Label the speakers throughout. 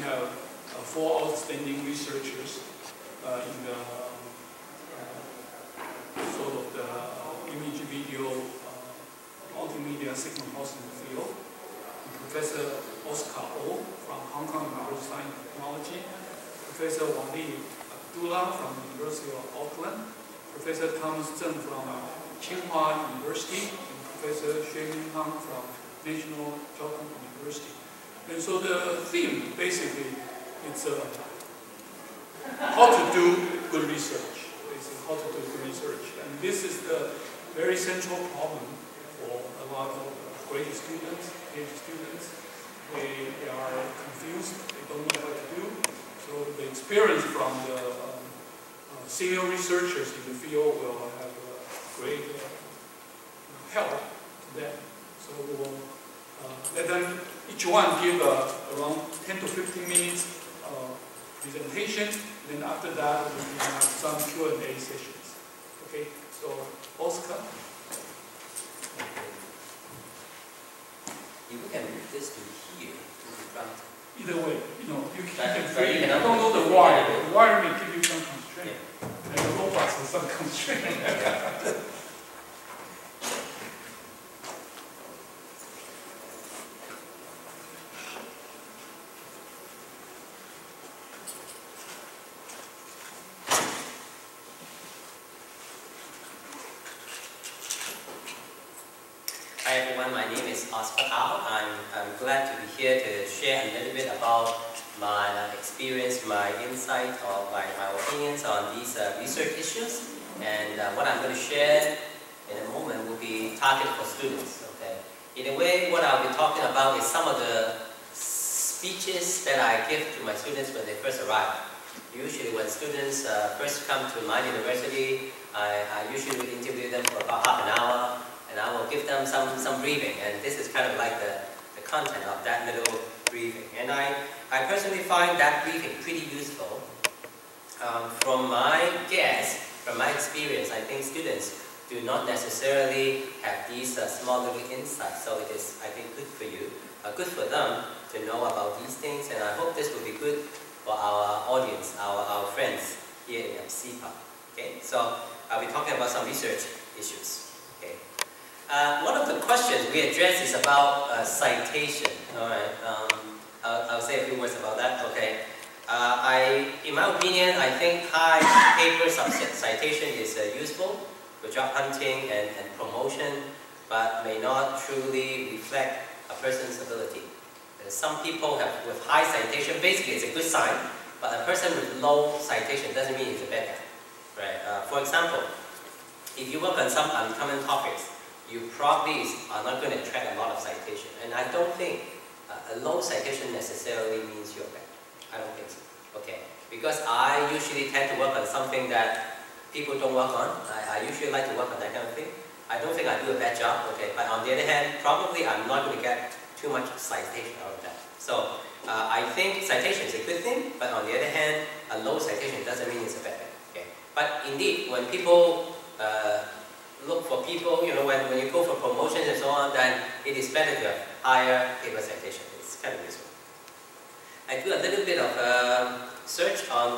Speaker 1: have 4 outstanding researchers in the sort of the image video multimedia signal processing field. Professor Oscar Oh from Hong Kong University of Technology, Professor Wang Abdullah from the University of Auckland, Professor Thomas Zheng from Tsinghua University, and Professor Xue Minhang from National Jiaotong University. And so the theme, basically, it's how to do good research. Basically, how to do good research. And this is the very central problem for a lot of grade students, PhD students. They are confused. They don't know what to do. So the experience from the senior researchers in the field will have great help to them. So we'll let them, each one give around 10 to 15 minutes presentation. Then after that, we can have some Q&A sessions. Okay, so Oscar.
Speaker 2: You can move this to here, to the front.
Speaker 1: Either way, you know, you
Speaker 2: you
Speaker 1: don't know the wire. The wire may give you some constraint. Yeah. And the robots have some constraint.
Speaker 2: Hi everyone, my name is Oscar Ao. I'm glad to be here to share a little bit about my experience, my insight, or my opinions on these research issues. And what I'm going to share in a moment will be targeted for students. Okay. In a way, what I'll be talking about is some of the speeches that I give to my students when they first arrive. Usually when students first come to my university, I usually will interview them for about half an hour. And I will give them some briefing, and this is kind of like the content of that little briefing. And I personally find that briefing pretty useful. From my guess, from my experience, I think students do not necessarily have these small little insights. So it is, I think, good for you, good for them to know about these things. And I hope this will be good for our audience, our friends here in CPA. Okay, so I'll be talking about some research issues. One of the questions we address is about citation. All right, I'll say a few words about that. Okay, in my opinion, I think high paper citation is useful for job hunting and promotion, but may not truly reflect a person's ability. Some people have with high citation, basically it's a good sign, but a person with low citation doesn't mean he's a bad guy. Right? For example, if you work on some uncommon topics, you probably are not going to attract a lot of citation. And I don't think a low citation necessarily means you're bad. I don't think so. Okay. Because I usually tend to work on something that people don't work on. I usually like to work on that kind of thing. I don't think I do a bad job. Okay. But on the other hand, probably I'm not going to get too much citation out of that. So I think citation is a good thing, but on the other hand, a low citation doesn't mean it's a bad thing. Okay. But indeed, when people look for people, you know, when you go for promotions and so on, then it is better to have higher paper citation. It's kind of useful. I do a little bit of search on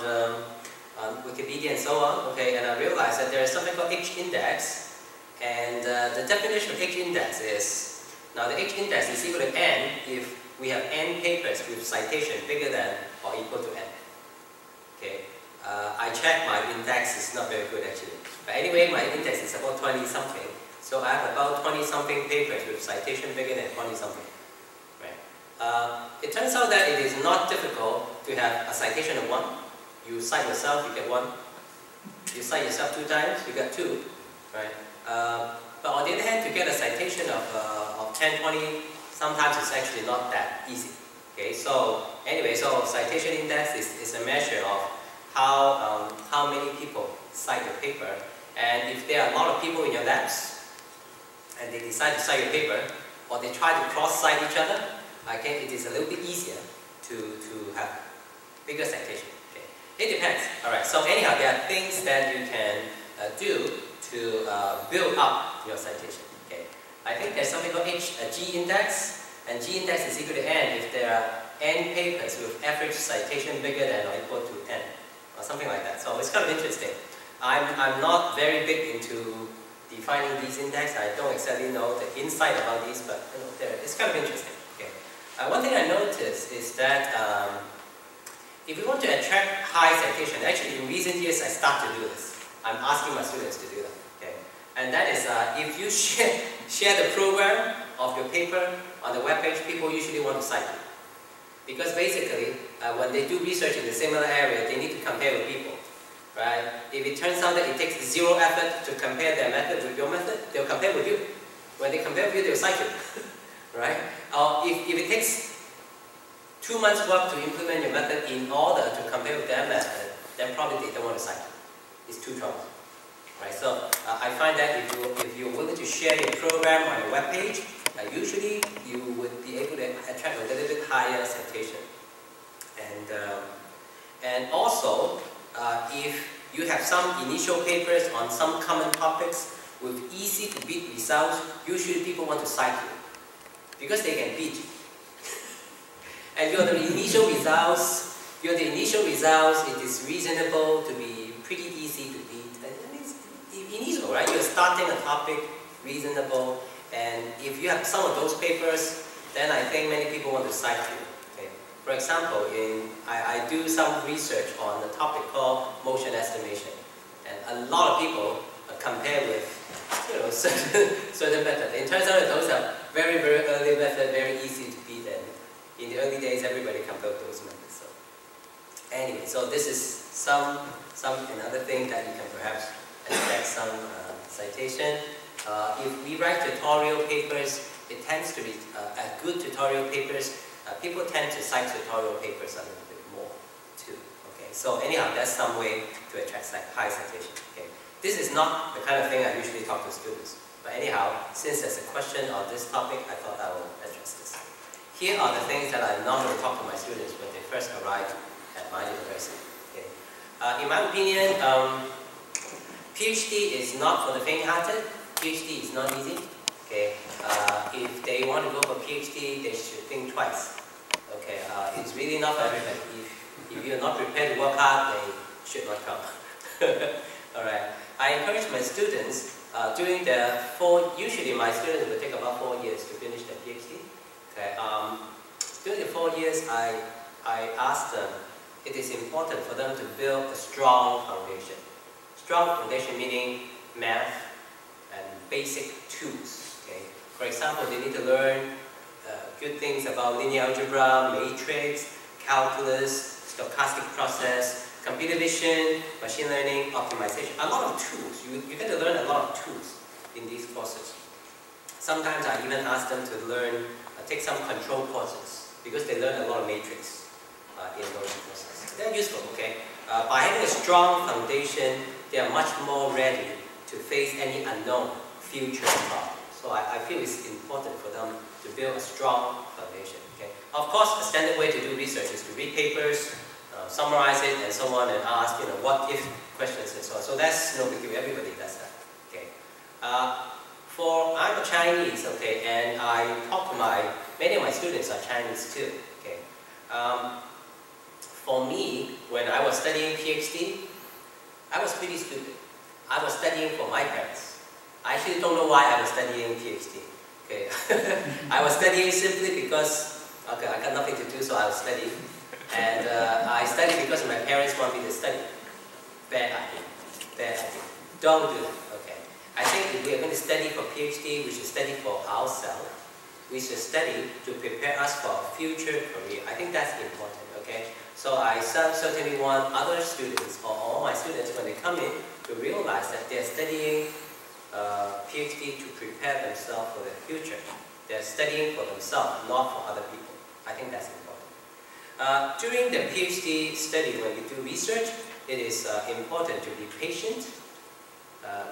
Speaker 2: Wikipedia and so on, okay, and I realized that there is something called H-index, and the definition of H-index is, now the H-index is equal to N if we have N papers with citation bigger than or equal to N. Okay, I checked my index is not very good actually. But anyway, my index is about 20-something. So I have about 20-something papers with citation bigger than 20-something. Right. It turns out that it is not difficult to have a citation of 1. You cite yourself, you get 1. You cite yourself 2 times, you get 2. Right. But on the other hand, to get a citation of 10, 20, sometimes it's actually not that easy. Okay. So anyway, so citation index is a measure of how many people cite your paper. And if there are a lot of people in your labs, and they decide to cite your paper, or they try to cross-cite each other, okay, it is a little bit easier to have bigger citation. Okay. It depends. All right. So anyhow, there are things that you can do to build up your citation. Okay. I think there's something called G index, and G index is equal to N if there are N papers with average citation bigger than or equal to N, or something like that. So it's kind of interesting. I'm not very big into defining these index. I don't exactly know the insight about these, but it's kind of interesting. Okay. One thing I noticed is that if we want to attract high citation, actually in recent years I start to do this. I'm asking my students to do that. Okay. And that is if you share the program of your paper on the web page, people usually want to cite it. Because basically, when they do research in a similar area, they need to compare with people. Right? If it turns out that it takes zero effort to compare their method with your method, they'll compare with you. When they compare with you, they'll cite you. Right? Or if it takes 2 months work to implement your method in order to compare with their method, then probably they don't want to cite you. It's too trouble. Right? So I find that if you're willing to share your program on your web page, usually you would be able to attract a little bit higher citation. And also, if you have some initial papers on some common topics with easy to beat results, usually people want to cite you because they can beat you. And you're the initial results, it is reasonable to be pretty easy to beat. And it's initial, right? You're starting a topic, reasonable, and if you have some of those papers, then I think many people want to cite you. Okay? For example, I do some research on a topic called motion estimation, and a lot of people compare with certain methods. It turns out that those are very, very early methods, very easy to beat, and in the early days, everybody compared with those methods. So anyway, so this is some another thing that you can perhaps expect some citation. If we write tutorial papers, it tends to be good tutorial papers. People tend to cite tutorial papers a little bit more too. Okay, so anyhow, that's some way to attract high citation. Okay, this is not the kind of thing I usually talk to students. But anyhow, since there's a question on this topic, I thought I will address this. Here are the things that I normally talk to my students when they first arrive at my university. Okay. In my opinion, PhD is not for the faint-hearted. PhD is not easy. Okay, if they want to go for PhD, they should think twice. Okay, it's really not for everybody. If you're not prepared to work hard, they should not come. All right. I encourage my students during the usually my students will take about 4 years to finish their PhD. Okay. During the 4 years, I ask them, it is important for them to build a strong foundation. Strong foundation meaning math and basic tools. Okay? For example, they need to learn good things about linear algebra, matrix, calculus, stochastic process, computer vision, machine learning, optimization. A lot of tools. You get to learn a lot of tools in these courses. Sometimes I even ask them to learn, take some control courses because they learn a lot of matrix in those courses. They're useful, okay? By having a strong foundation, they are much more ready to face any unknown future problem. So I feel it's important for them to build a strong foundation. Okay? Of course, a standard way to do research is to read papers, summarize it, and so on, and ask, what if questions and so on. So that's no big deal. Everybody does that. Okay. I'm a Chinese, okay, and I talk to many of my students are Chinese too. Okay. For me, when I was studying PhD, I was pretty stupid. I was studying for my parents. I actually don't know why I was studying PhD. Okay. I was studying simply because, okay, I got nothing to do, so I was studying. And I studied because my parents want me to study. Bad idea. Bad idea. Don't do that. Okay. I think if we are going to study for PhD, we should study for ourselves. We should study to prepare us for our future career. I think that's important. Okay. So I certainly want other students, or all my students, when they come in, to realize that they are studying PhD to prepare themselves for the future. They're studying for themselves, not for other people. I think that's important. During the PhD study, when we do research, it is important to be patient.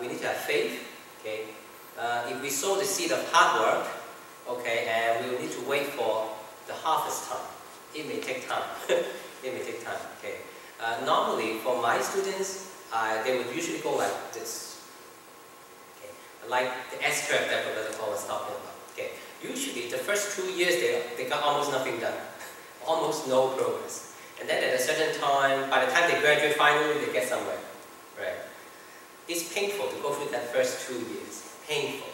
Speaker 2: We need to have faith. Okay? If we sow the seed of hard work, okay, and we will need to wait for the harvest time. It may take time. It may take time. Okay. Normally, for my students, they would usually go like this. Okay. Like the S-curve that Professor Paul was talking about. Okay. Usually, the first 2 years, they got almost nothing done. almost no progress. And then at a certain time, by the time they graduate, finally they get somewhere, right? It's painful to go through that first 2 years. Painful.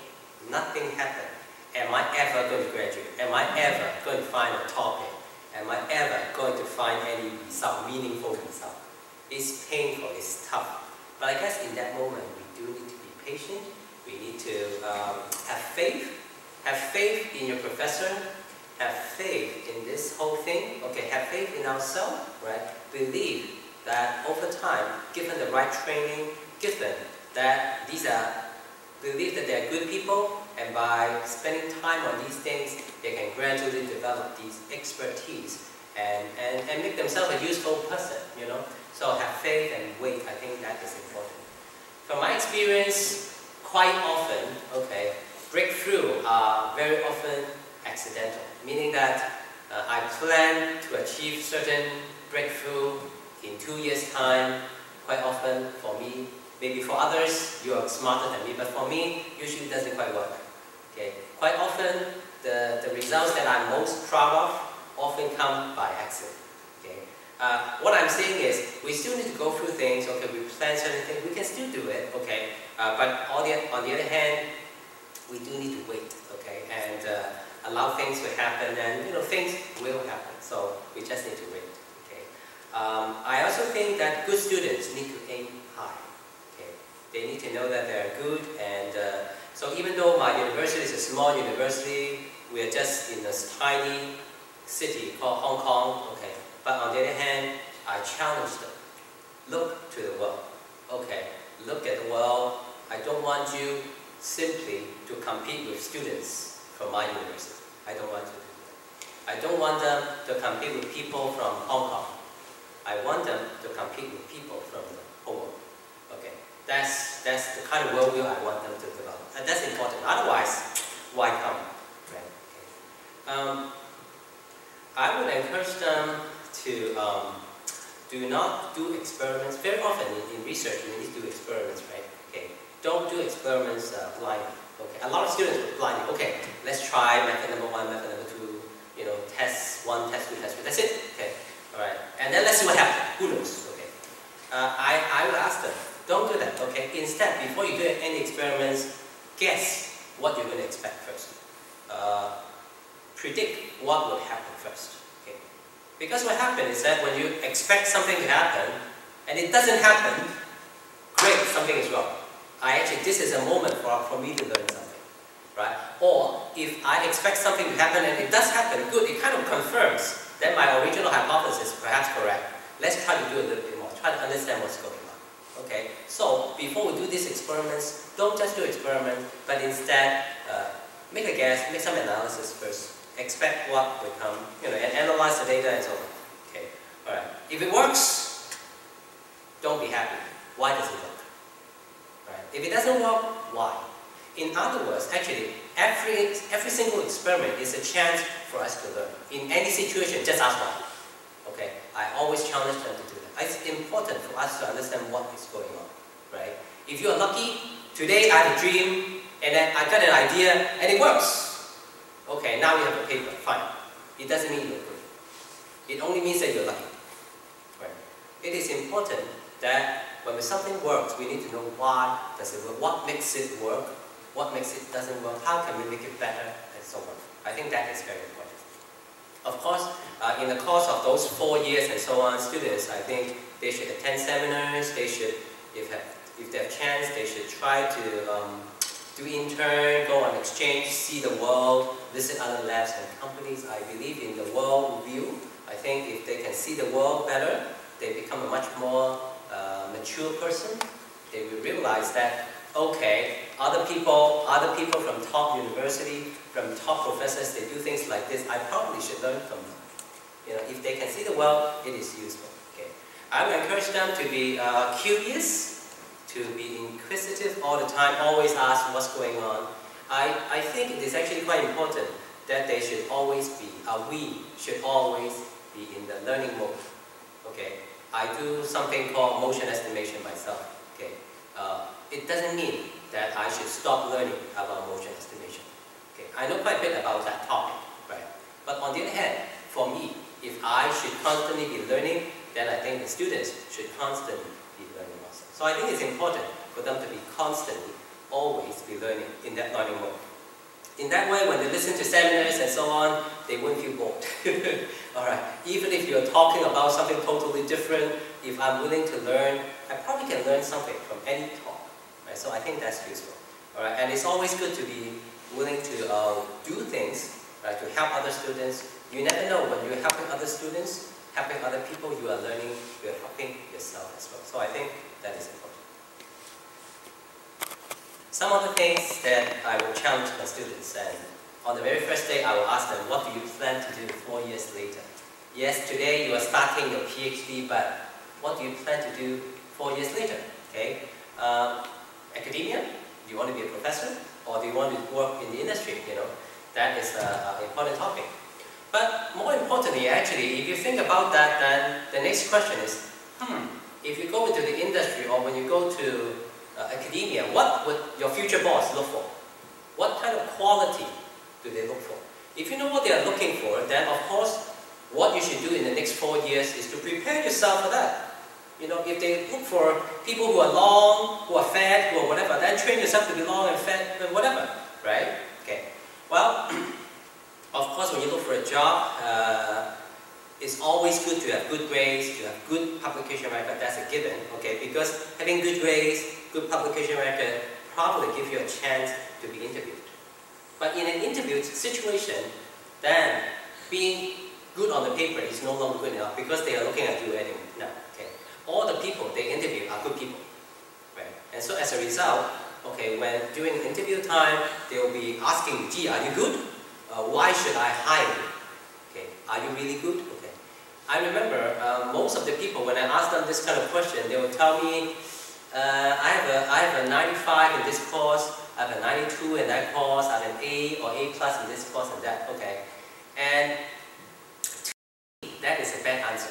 Speaker 2: Nothing happened. Am I ever going to graduate? Am I ever going to find a topic? Am I ever going to find any result, meaningful result? It's painful, it's tough. But I guess in that moment, we do need to be patient. We need to have faith. Have faith in your professor. Have faith in this whole thing. Okay, have faith in ourselves, right? Believe that over time, given the right training, given that believe that they are good people, and by spending time on these things, they can gradually develop these expertise and make themselves a useful person, you know. So have faith and wait, I think that is important. From my experience, quite often, okay, breakthrough are very often accidental, meaning that I plan to achieve certain breakthrough in 2 years' time. Quite often for me, maybe for others, you are smarter than me, but for me, usually it doesn't quite work. Okay? Quite often, the results that I'm most proud of often come by accident. Okay? What I'm saying is, we still need to go through things. Okay, we plan certain things, we can still do it. Okay, but on the other hand, we do need to wait. Okay, and allow things to happen, and you know things will happen. So we just need to wait. Okay. I also think that good students need to aim high. Okay, they need to know that they are good, and so even though my university is a small university, we are just in a tiny city called Hong Kong. Okay, but on the other hand, I challenge them. Look to the world. Okay, look at the world. I don't want you simply to compete with students from my university. I don't want to do that. I don't want them to compete with people from Hong Kong. I want them to compete with people from the whole world. Okay, that's the kind of worldview I want them to develop, and that's important. Otherwise, why come? Right? Okay. I would encourage them to do not do experiments. Very often in research, we need to do experiments, right? Okay, don't do experiments blindly. Okay, a lot of students will blindly. Okay, let's try method number 1, method number 2. You know, test 1, test 2, test 3. That's it. Okay, all right, and then let's see what happens. Who knows? Okay, I would ask them, don't do that. Okay, instead, before you do any experiments, guess what you're going to expect first. Predict what will happen first. Okay, because what happens is that when you expect something to happen and it doesn't happen, great, something is wrong. This is a moment for me to learn something, right? Or if I expect something to happen and it does happen, good, it kind of confirms that my original hypothesis is perhaps correct. Let's try to do a little bit more, try to understand what's going on. Okay, so before we do these experiments, don't just do experiments, but instead make a guess, make some analysis first, expect what will come, you know, and analyze the data and so on. Okay, all right. If it works, don't be happy. Why does it work? Right. If it doesn't work, why? In other words, actually, every single experiment is a chance for us to learn. In any situation, just ask why. Okay, I always challenge them to do that. It's important for us to understand what is going on, right? If you are lucky, today I had a dream, and then I got an idea, and it works. Okay, now you have a paper, fine. It doesn't mean you're good. It only means that you're lucky. Right? It is important that when something works, we need to know why does it work, what makes it work, what makes it doesn't work, how can we make it better, and so on. I think that is very important. Of course, in the course of those 4 years and so on, students, I think they should attend seminars, they should, if they have chance, they should try to do intern, go on exchange, see the world, visit other labs and companies. I believe in the world view. I think if they can see the world better, they become a much more mature person. They will realize that, okay, other people from top university, from top professors, they do things like this. I probably should learn from them. You know, if they can see the world, it is useful. Okay, I would encourage them to be curious, to be inquisitive all the time, always ask what's going on. I think it is actually quite important that they should always be, we should always be in the learning mode. Okay, I do something called motion estimation myself. Okay, it doesn't mean that I should stop learning about motion estimation. Okay, I know quite a bit about that topic, right? But on the other hand, for me, if I should constantly be learning, then I think the students should constantly be learning also. So I think it's important for them to be constantly, always be learning in that learning mode. In that way, when they listen to seminars and so on, they won't feel bored. Alright, even if you're talking about something totally different, if I'm willing to learn, I probably can learn something from any talk. Right? So I think that's useful. Alright, and it's always good to be willing to do things, right, to help other students. You never know, when you're helping other students, helping other people, you are learning, you're helping yourself as well. So I think that is important. Some other things that I will challenge my students, and on the very first day I will ask them, what do you plan to do 4 years later? Yes, today you are starting your PhD, but what do you plan to do 4 years later? Okay? Academia? Do you want to be a professor? Or do you want to work in the industry? You know, that is an important topic. But more importantly, actually, if you think about that, then the next question is, if you go into the industry or when you go to academia, what would your future boss look for? What kind of quality do they look for? If you know what they are looking for, then of course, what you should do in the next 4 years is to prepare yourself for that. You know, if they look for people who are long, who are fat, who are whatever, then train yourself to be long and fat and whatever, right? Okay. Well, of course, when you look for a job, it's always good to have good grades, to have good publication record. That's a given, okay? Because having good grades, good publication record probably give you a chance to be interviewed. But in an interview situation, then being good on the paper is no longer good enough because they are looking at you anyway. No, okay. All the people they interview are good people, right? And so as a result, okay, when during interview time, they will be asking, gee, are you good? Why should I hire you? Okay, are you really good? Okay. I remember most of the people, when I ask them this kind of question, they will tell me, I have a 95 in this course, I have a 92 in that course, I have an A or A plus in this course and that, okay. And to me, that is a bad answer.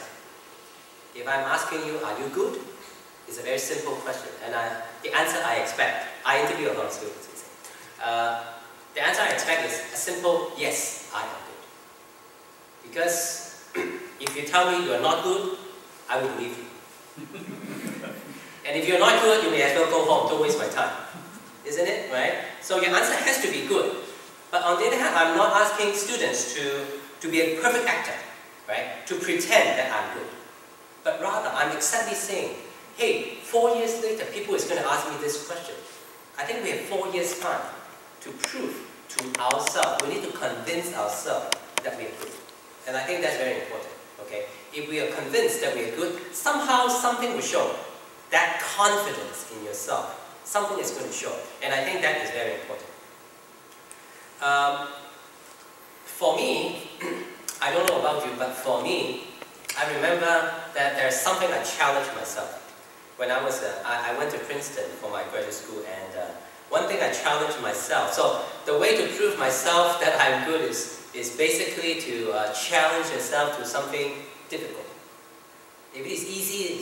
Speaker 2: If I'm asking you, are you good? It's a very simple question, and the answer I expect, I interview a lot of students, you see. The answer I expect is a simple, yes, I am good. Because if you tell me you are not good, I will believe you. And if you're not good, you may as well go home, don't waste my time. Isn't it, right? So your answer has to be good. But on the other hand, I'm not asking students to be a perfect actor, right? To pretend that I'm good. But rather, I'm exactly saying, hey, 4 years later, people is going to ask me this question. I think we have 4 years' time to prove to ourselves. We need to convince ourselves that we are good. And I think that's very important, okay? If we are convinced that we are good, somehow something will show. That confidence in yourself, something is going to show. And I think that is very important. For me, I don't know about you, but for me, I remember that there's something I challenged myself. When I went to Princeton for my graduate school, and one thing I challenged myself. So the way to prove myself that I'm good is basically to challenge yourself to something difficult. If it is easy,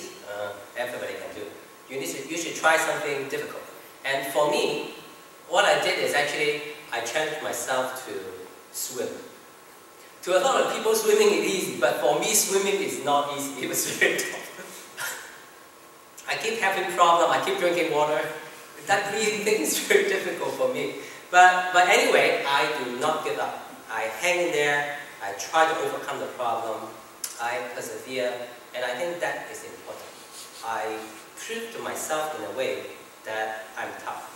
Speaker 2: everybody can do. You should try something difficult. And for me, what I did is actually I challenged myself to swim. To a lot of people, swimming is easy, but for me, swimming is not easy. It was very tough. I keep having problems. I keep drinking water. That breathing thing is very difficult for me. But anyway, I do not give up. I hang in there. I try to overcome the problem. I persevere. And I think that is important. I prove to myself in a way that I'm tough.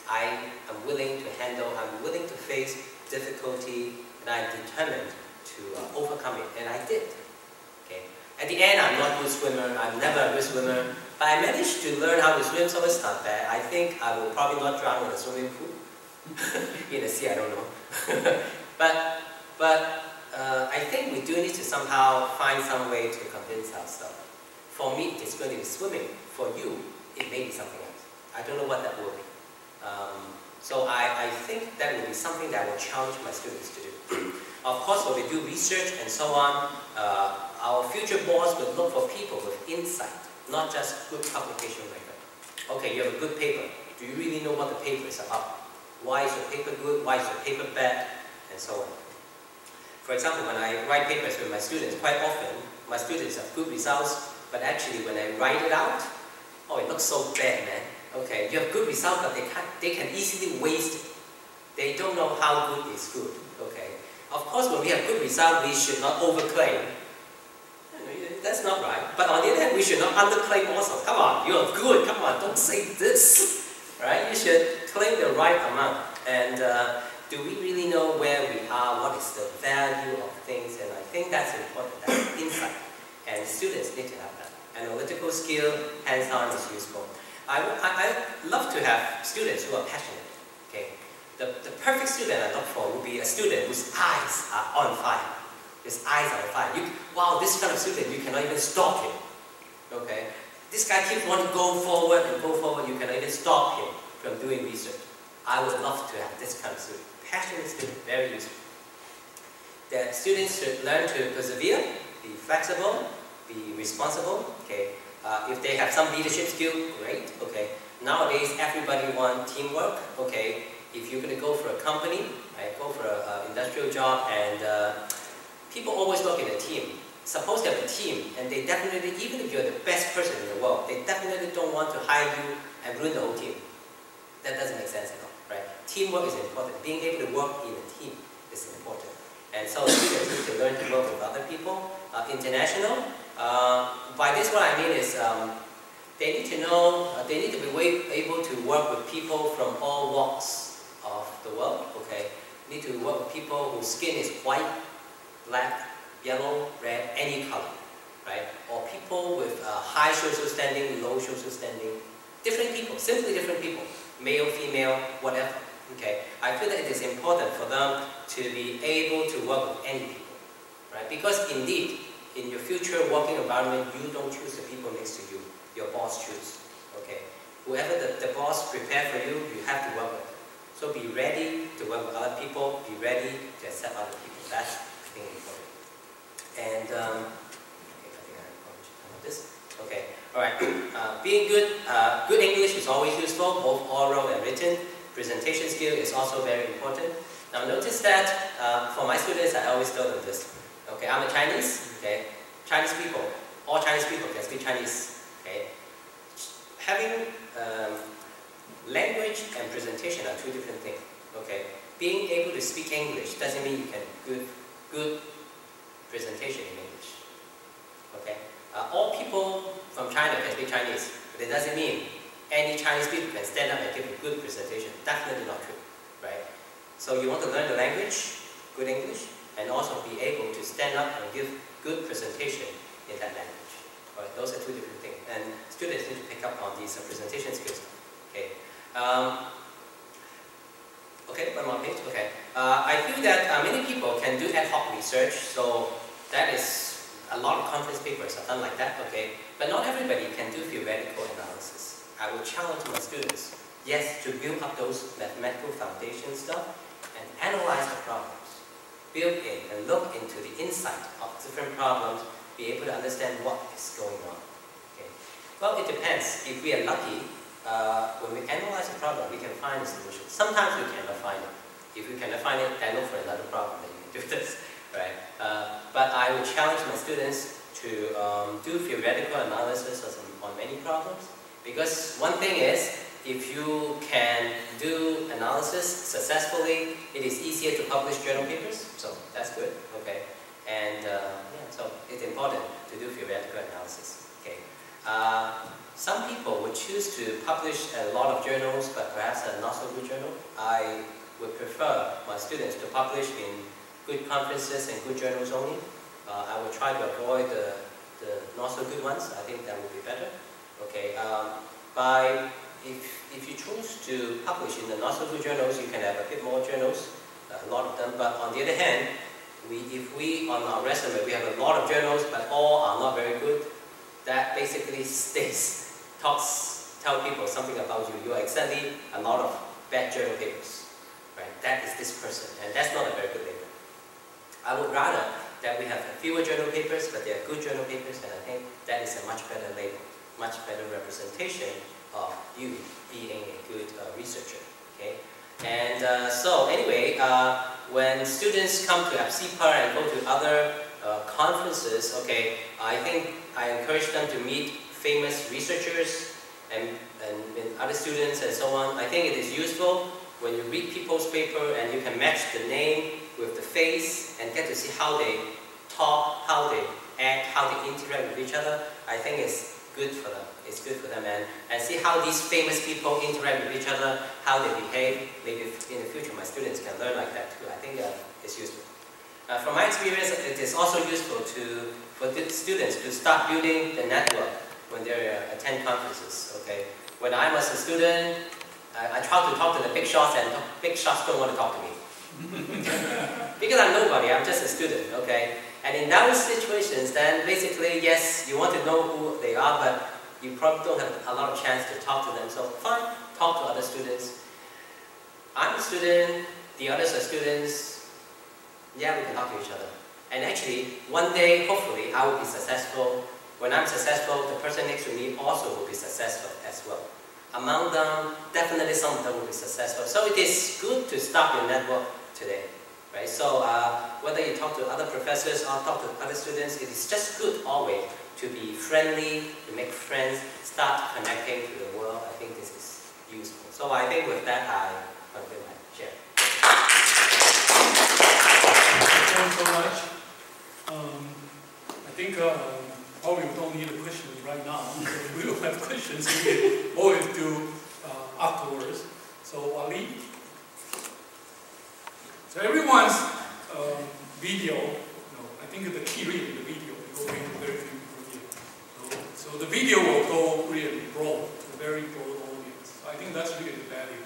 Speaker 2: I am willing to handle, I'm willing to face difficulty, and I'm determined to overcome it. And I did. Okay. At the end, I'm not a good swimmer. I'm never a good swimmer. But I managed to learn how to swim, so it's not bad. I think I will probably not drown in a swimming pool. In the sea, I don't know. but I think we do need to somehow find some way to convince ourselves. For me, it's going to be swimming. For you, it may be something else. I don't know what that will be. So I think that will be something that will challenge my students to do. Of course, when we do research and so on, our future boss will look for people with insight, not just good publication record. Okay, you have a good paper. Do you really know what the paper is about? Why is your paper good? Why is your paper bad? And so on. For example, when I write papers with my students, quite often my students have good results, but actually when I write it out, oh, it looks so bad, man. Okay, you have good results, but they can easily waste it. They don't know how good is good. Okay, of course, when we have good results, we should not overclaim. That's not right. But on the other hand, we should not underclaim also. Come on, you're good. Come on, don't say this. Right? You should claim the right amount. And do we really know where we are? What is the value of things? And I think that's important. That's insight. And students need to have that. Analytical skill, hands-on is useful. I love to have students who are passionate. Okay? The perfect student I look for would be a student whose eyes are on fire. His eyes are on fire. Wow, this kind of student, you cannot even stop him. Okay? This guy keeps wanting to go forward and go forward. You cannot even stop him from doing research. I would love to have this kind of student. Passionate student, very useful. The students should learn to persevere, be flexible, be responsible. Okay? If they have some leadership skill, great. Okay? Nowadays, everybody wants teamwork. Okay? If you're going to go for a company, right, go for an industrial job, and people always work in a team. Suppose they have a team, and they definitely, even if you're the best person in the world, they definitely don't want to hire you and ruin the whole team. That doesn't make sense at all, right? Teamwork is important. Being able to work in a team is important. And so students need to learn to work with other people. International. By this, what I mean is they need to know, they need to be able to work with people from all walks of the world. Okay, need to work with people whose skin is white, black, yellow, red, any color, right? Or people with high social standing, low social standing, different people, simply different people, male, female, whatever. Okay, I feel that it is important for them to be able to work with any people, right? Because indeed, in your future working environment, you don't choose the people next to you. Your boss chooses. Okay, whoever the boss prepared for you, you have to work with them. So be ready to work with other people. Be ready to accept other people. That's important. And okay, I think I probably should come with this. Okay, all right. Being good English is always useful, both oral and written. Presentation skill is also very important. Now notice that for my students, I always tell them this. Okay, I'm a Chinese. Okay, Chinese people, all Chinese people can speak Chinese. Okay, having language and presentation are two different things. Okay, being able to speak English doesn't mean you can good presentation in English. Okay, all people from China can speak Chinese, but it doesn't mean any Chinese people can stand up and give a good presentation. Definitely not true, right? So you want to learn the language, good English, and also be able to stand up and give good presentation in that language. Right? Those are two different things, and students need to pick up on these presentation skills. Okay. Okay, one more page. Okay. I feel that many people can do ad hoc research, so that is a lot of conference papers are done like that. Okay, but not everybody can do theoretical analysis. I will challenge my students, yes, to build up those mathematical foundation stuff and analyze the problems, build in and look into the insight of different problems, be able to understand what is going on. Okay. Well, it depends. If we are lucky, when we analyze a problem, we can find a solution. Sometimes we cannot find it. If we cannot find it, then look for another problem that you can do this, right? But I would challenge my students to do theoretical analysis on many problems, because one thing is, if you can do analysis successfully, it is easier to publish journal papers, so that's good, okay? And yeah, so it's important to do theoretical analysis, okay? Some people would choose to publish a lot of journals, but perhaps a not so good journal. I would prefer my students to publish in good conferences and good journals only. I would try to avoid the not so good ones. I think that would be better. Okay. If you choose to publish in the not so good journals, you can have a bit more journals, a lot of them. But on the other hand, if we on our resume we have a lot of journals, but all are not very good, that basically tell people something about you. You are exactly a lot of bad journal papers, right? That is this person, and that's not a very good label. I would rather that we have fewer journal papers, but they are good journal papers, and I think that is a much better label, much better representation of you being a good researcher. Okay. And so anyway, when students come to FCPAR and go to other conferences, okay, I think I encourage them to meet famous researchers and other students and so on. I think it is useful when you read people's paper and you can match the name with the face and get to see how they talk, how they act, how they interact with each other. I think it's good for them. It's good for them, and see how these famous people interact with each other, how they behave. Maybe in the future my students can learn like that too. I think it's useful. From my experience, it is also useful for the students to start building the network when they attend conferences. Okay, when I was a student, I tried to talk to the big shots, and big shots don't want to talk to me because I'm nobody. I'm just a student. Okay, and in those situations, then basically, yes, you want to know who they are, but you probably don't have a lot of chance to talk to them. So fine, talk to other students. I'm a student. The others are students. Yeah, we can talk to each other. And actually, one day, hopefully, I will be successful. When I'm successful, the person next to me also will be successful as well. Among them, definitely some of them will be successful. So it is good to start your network today, right? So whether you talk to other professors or talk to other students, it is just good always to be friendly, to make friends, start connecting to the world. I think this is useful. So I think with that, I conclude my share.
Speaker 1: Thanks so much. I think probably we don't need the questions right now. We will have questions we can always do afterwards. So Ali. So everyone's video, I think the key really in the video, will go into very few people here. So the video will go really broad, to a very broad audience. So I think that's really the value.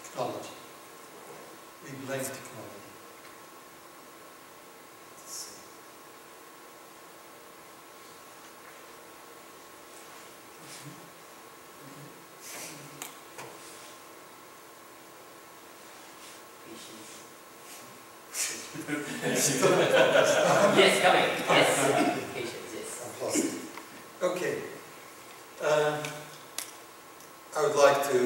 Speaker 3: Technology. We blame technology.
Speaker 2: Yes, coming. Yes. Patience, yes.
Speaker 3: I've lost it. Okay. I would like to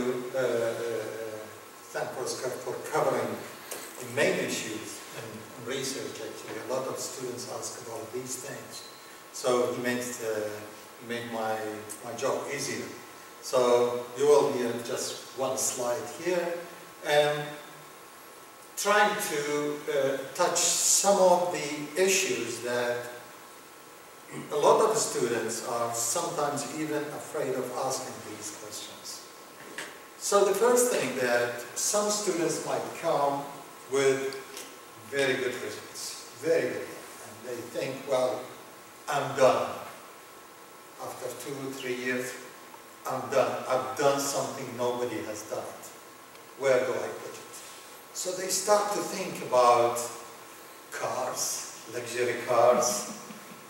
Speaker 3: thank Oscar for covering the main issues in research. Actually, a lot of students ask about these things, so he made my job easier. So you will hear just one slide here, trying to touch some of the issues that a lot of the students are sometimes even afraid of asking these questions. So the first thing that some students might come with very good results, very good, and they think, well, I'm done. After 2 or 3 years, I'm done. I've done something nobody has done. Where do I put it? So they start to think about cars, luxury cars,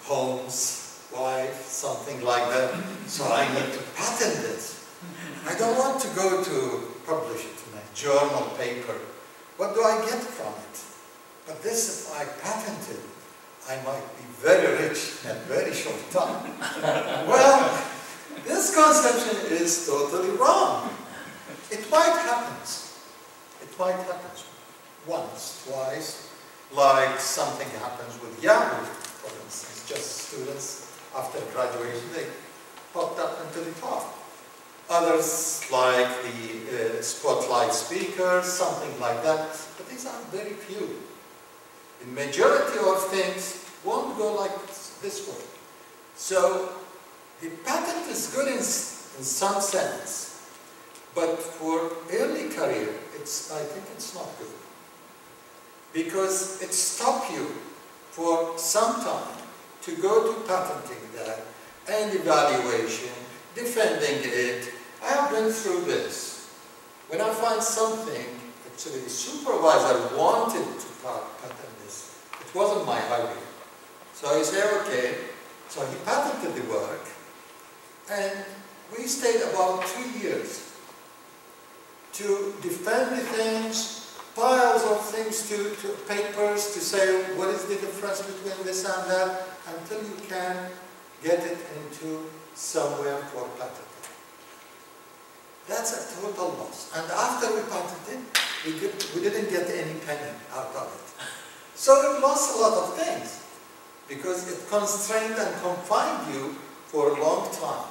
Speaker 3: homes, wife, something like that. So I need to patent this. I don't want to go to publish it in a journal paper. What do I get from it? But this, if I patent it, I might be very rich in a very short time. Well, this conception is totally wrong. It might happen. It might happen once, twice, like something happens with Yahoo, for instance. Just students, after graduation, they popped up into the top. Others, like the spotlight speakers, something like that. But these are very few. The majority of things won't go like this way. So, the patent is good in some sense, but for early career, I think it's not good. Because it stops you for some time to go to patenting that and evaluation, defending it. I have been through this. When I find something, actually the supervisor wanted to patent this. It wasn't my idea. So I say, okay. So he patented the work, and we stayed about 2 years to defend the things, piles of things papers to say what is the difference between this and that, until you can get it into somewhere for patenting. That's a total loss. And after we patented, we didn't get any penny out of it. So it lost a lot of things, because it constrained and confined you for a long time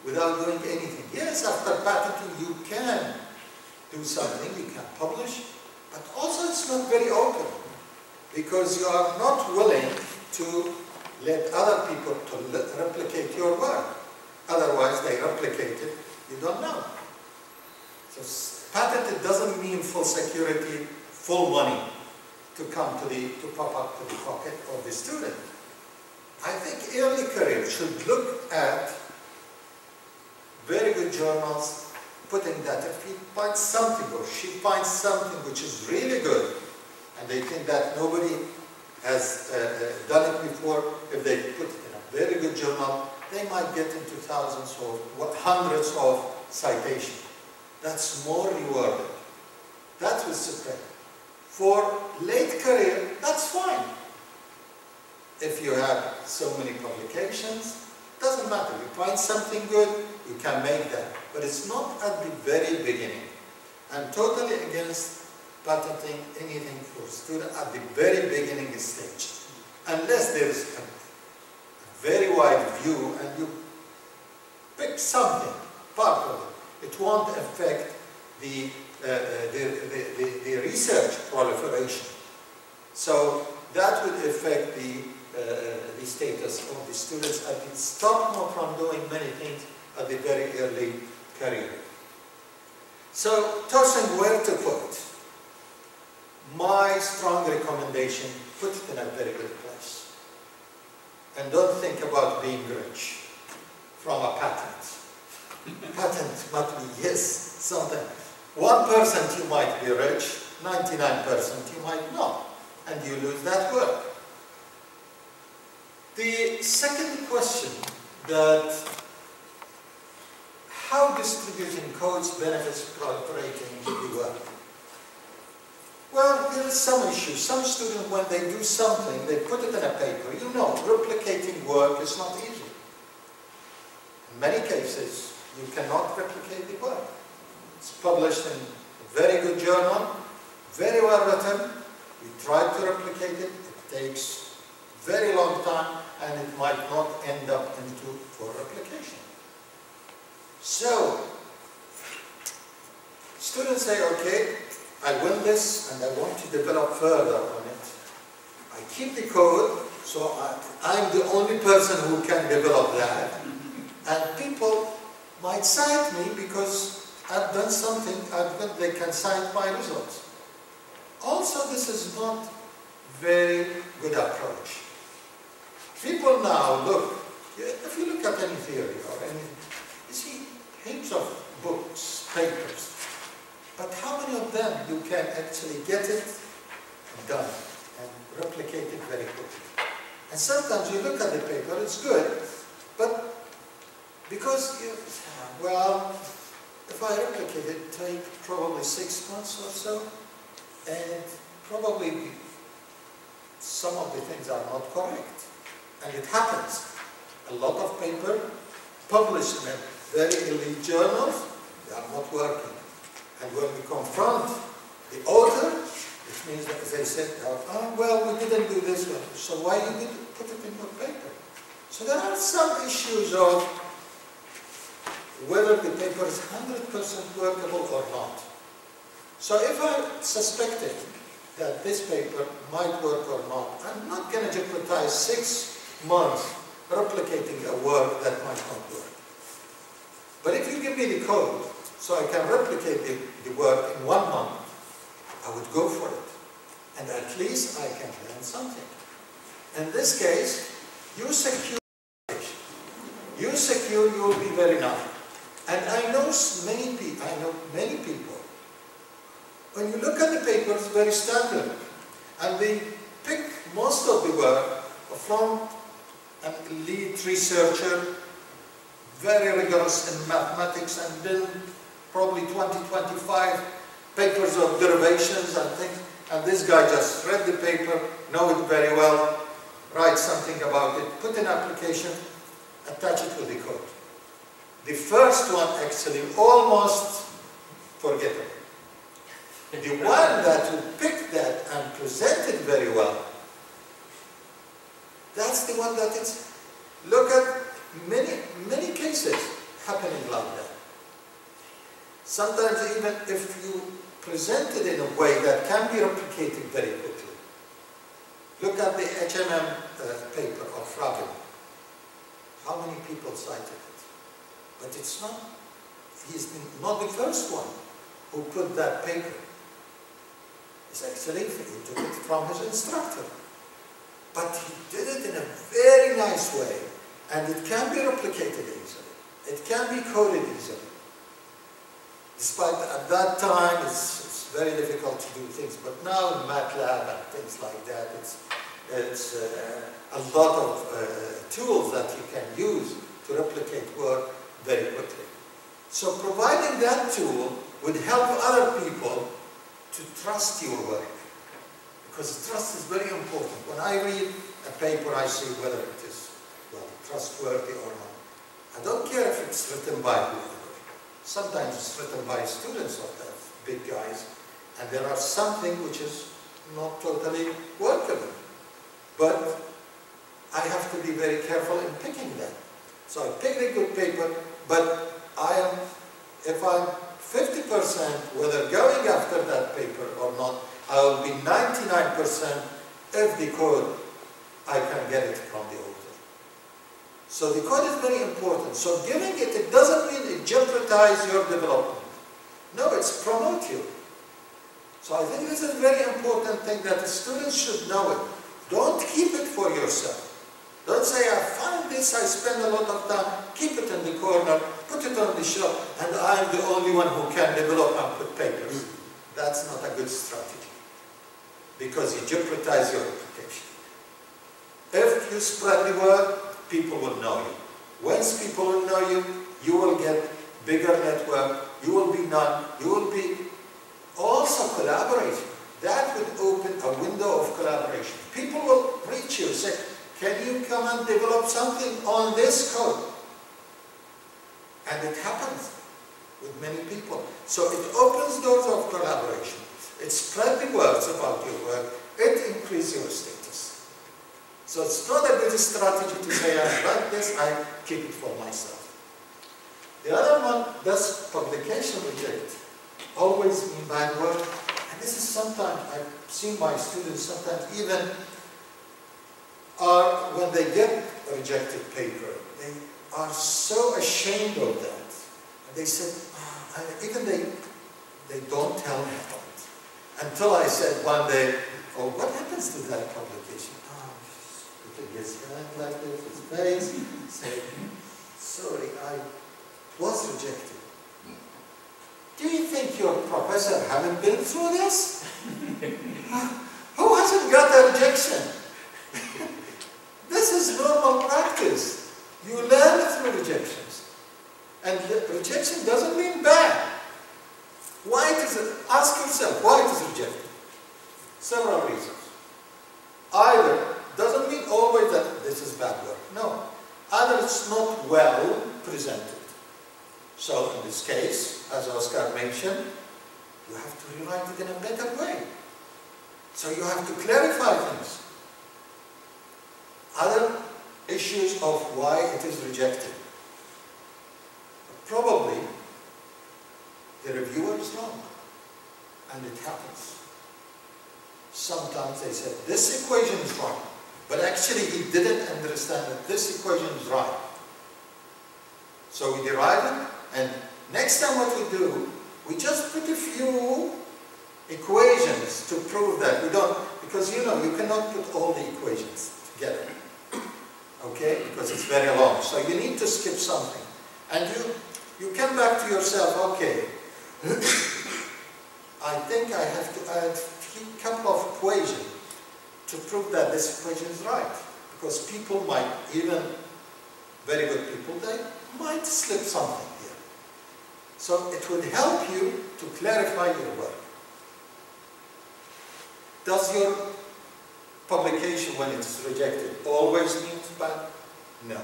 Speaker 3: without doing anything. Yes, after patenting you can do something, you can publish, but also it's not very open, because you are not willing to let other people to replicate your work. Otherwise they replicate it, you don't know. So patented doesn't mean full security, full money to come to pop up to the pocket of the student. I think early career should look at very good journals, putting that if he finds something or she finds something which is really good, and they think that nobody has done it before, if they put it in a very good journal, they might get into thousands or hundreds of citations. That's more rewarding. That will spread. For late career, that's fine. If you have so many publications, doesn't matter. You find something good, you can make that. But it's not at the very beginning. I'm totally against patenting anything for students at the very beginning stage. Unless there's a very wide view and you pick something, part of it, it won't affect the research proliferation. So that would affect the status of the students and it stop them from doing many things at the very early career. So, tossing where to put. My strong recommendation, put it in a very good place. And don't think about being rich from a patent. Patent might be, yes, something. 1% you might be rich, 99% you might not, and you lose that work. The second question, that how distributing codes benefits proliferating the work. Well, there is some issues. Some students, when they do something, they put it in a paper. You know, replicating work is not easy. In many cases, you cannot replicate the work. It's published in a very good journal, very well written. We try to replicate it. It takes a very long time, and it might not end up for replication. So, students say, okay, I win this and I want to develop further on it. I keep the code, so I'm the only person who can develop that. And people might cite me because I've done something, they can cite my results. Also, this is not very good approach. People now look, if you look at any theory or anything, you see heaps of books, papers, but how many of them you can actually get it done and replicate it very quickly? And sometimes you look at the paper, it's good, but because well, if I replicate it, take probably 6 months or so, and probably some of the things are not correct. And it happens. A lot of paper published in very elite journals, they are not working. And when we confront the author, it means that they said, oh, well, we didn't do this one, so why you didn't put it in your paper? So there are some issues of whether the paper is 100% workable or not. So if I suspected that this paper might work or not, I'm not going to jeopardize 6 months replicating a work that might not work. But if you give me the code, so I can replicate the work in 1 month, I would go for it. And at least I can learn something. In this case, you secure, you will be very nice. And I know many people, when you look at the paper, it's very standard. And they pick most of the work from an elite researcher, very rigorous in mathematics, and then probably 20, 25 papers of derivations and things, and this guy just read the paper, know it very well, write something about it, put an application, attach it with the code. The first one actually almost forgettable. The one that will pick that and present it very well, that's the one that it's, look at many cases happening like that. Sometimes even if you present it in a way that can be replicated very quickly. Look at the HMM paper of Rabin. How many people cited it? But it's not, he's not the first one who put that paper. It's actually, he took it from his instructor. But he did it in a very nice way, and it can be replicated easily. It can be coded easily. Despite at that time, it's very difficult to do things, but now in MATLAB and things like that, it's a lot of tools that you can use to replicate work very quickly. So providing that tool would help other people to trust your work, because trust is very important. When I read a paper, I see whether it is, well, trustworthy or not. I don't care if it's written by whoever. Sometimes it's written by students of the big guys, and there are something which is not totally workable. But I have to be very careful in picking that. So I pick a good paper, but if I'm 50% whether going after that paper or not, I will be 99% if the code, I can get it from the author. So the code is very important. So giving it doesn't mean it jeopardizes your development. No, it's promote you. So I think this is a very important thing that the students should know it. Don't keep it for yourself. Don't say, I found this, I spend a lot of time, keep it in the corner, put it on the shelf, and I'm the only one who can develop and put papers. That's not a good strategy, because you jeopardize your reputation. If you spread the word, people will know you. Once people will know you, you will get bigger network, you will be known, you will be also collaborating. That would open a window of collaboration. People will reach you and say, can you come and develop something on this code? And it happens with many people. So it opens doors of collaboration. It spreads the words about your work. It increases your status. So it's not a good strategy to say, I write this, I keep it for myself. The other one, does publication reject always mean bad work? And this is sometimes, I've seen my students sometimes even when they get a rejected paper, they are so ashamed of that. And they said, even they don't tell me about it. Until I said one day, oh, what happens to that publication? Oh, it gets like this, his face. Say, sorry, I was rejected. Do you think your professor haven't been through this? Who hasn't got a rejection? This is normal practice. You learn through rejections. And rejection doesn't mean bad. Why is it? Ask yourself, why it is rejected? Several reasons. Either, doesn't mean always that this is bad work. No. Either it's not well presented. So in this case, as Oscar mentioned, you have to rewrite it in a better way. So you have to clarify things. Other issues of why it is rejected. Probably the reviewer is wrong, and it happens. Sometimes they said this equation is wrong, but actually he didn't understand that this equation is right. So we derive it, and next time what we do, we just put a few equations to prove that. We don't, because you know, you cannot put all the equations together. Okay? Because it's very long. So you need to skip something. And you come back to yourself, okay, I think I have to add a couple of equations to prove that this equation is right. Because people might, even very good people, they might slip something here. So it would help you to clarify your work. Does your publication, when it's rejected, always mean bad? No.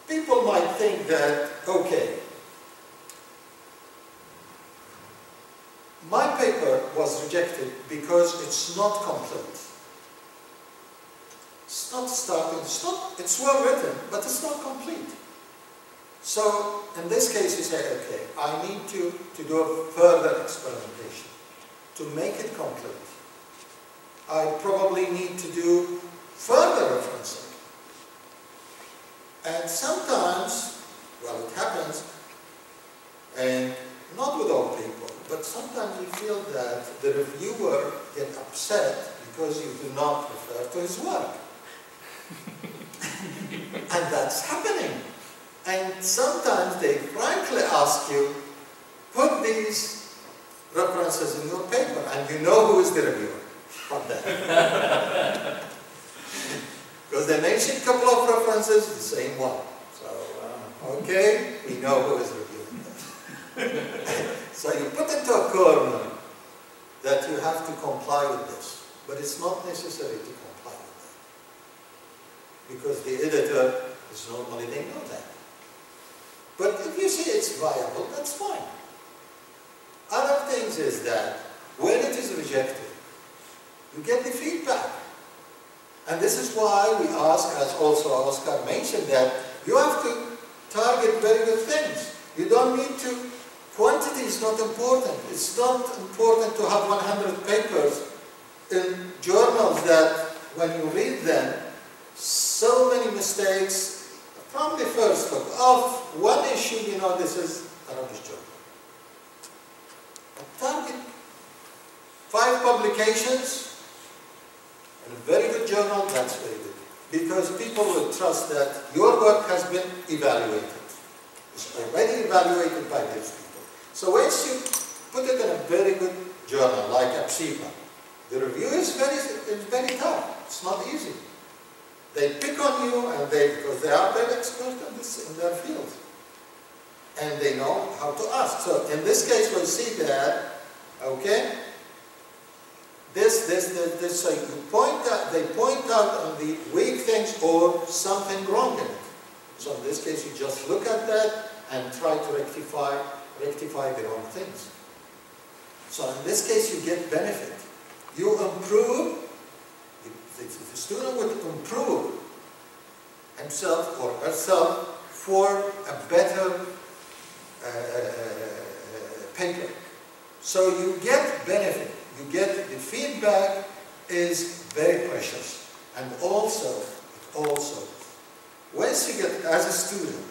Speaker 3: People might think that, okay, my paper was rejected because it's not complete. It's not starting, it's well written, but it's not complete. So, in this case, you say, okay, I need to do a further experimentation to make it complete. I probably need to do further referencing. And sometimes, well, it happens, and not with all people, but sometimes you feel that the reviewer gets upset because you do not refer to his work. And that's happening. And sometimes they frankly ask you, put these references in your paper, and you know who is the reviewer. Not that. Because they mentioned a couple of references, the same one. So, okay, we know who is reviewing it. So you put into a corner that you have to comply with this, but it's not necessary to comply with that. Because the editor is normally, they know that. But if you see it's viable, that's fine. Other things is that when it is rejected, you get the feedback. And this is why we ask, as also Oscar mentioned, that you have to target very good things. You don't need to, quantity is not important. It's not important to have 100 papers in journals that when you read them, so many mistakes from the first look. Of one issue, you know, this is a rubbish journal. Target 5 publications in a very good journal, that's very good. Because people will trust that your work has been evaluated. It's already evaluated by these people. So once you put it in a very good journal, like APSIPA, the review is very tough. It's not easy. They pick on you, and because they are very expert in their field. And they know how to ask. So in this case, we'll see that, okay, so they point out on the weak things or something wrong in it. So in this case, you just look at that and try to rectify the wrong things. So in this case, you get benefit. You improve, the student would improve himself or herself for a better paper. So you get benefit. You get the feedback is very precious. And also, once you get, as a student,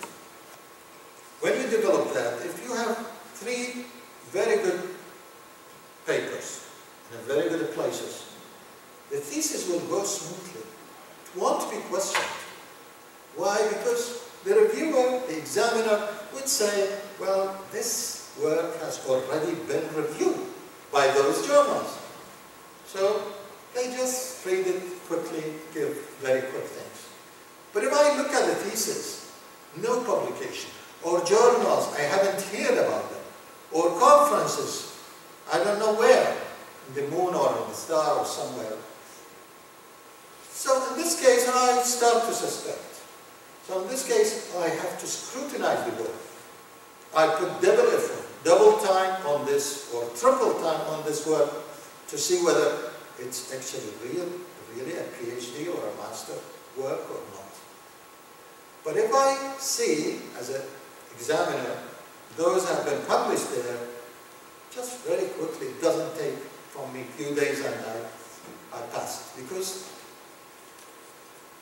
Speaker 3: when you develop that, if you have 3 very good papers in very good places, the thesis will go smoothly. It won't be questioned. Why? Because the reviewer, the examiner, would say, well, this work has already been reviewed by those journals. So they just read it quickly, give very quick things. But if I look at the thesis, no publication, or journals, I haven't heard about them, or conferences, I don't know where, in the moon or in the star or somewhere. So in this case, I start to suspect. So in this case, I have to scrutinize the work. I put double effort, double time on this, or triple time on this work to see whether it's actually really a PhD or a master work or not. But if I see, as an examiner, those have been published there, just very quickly, it doesn't take from me a few days and I pass it, because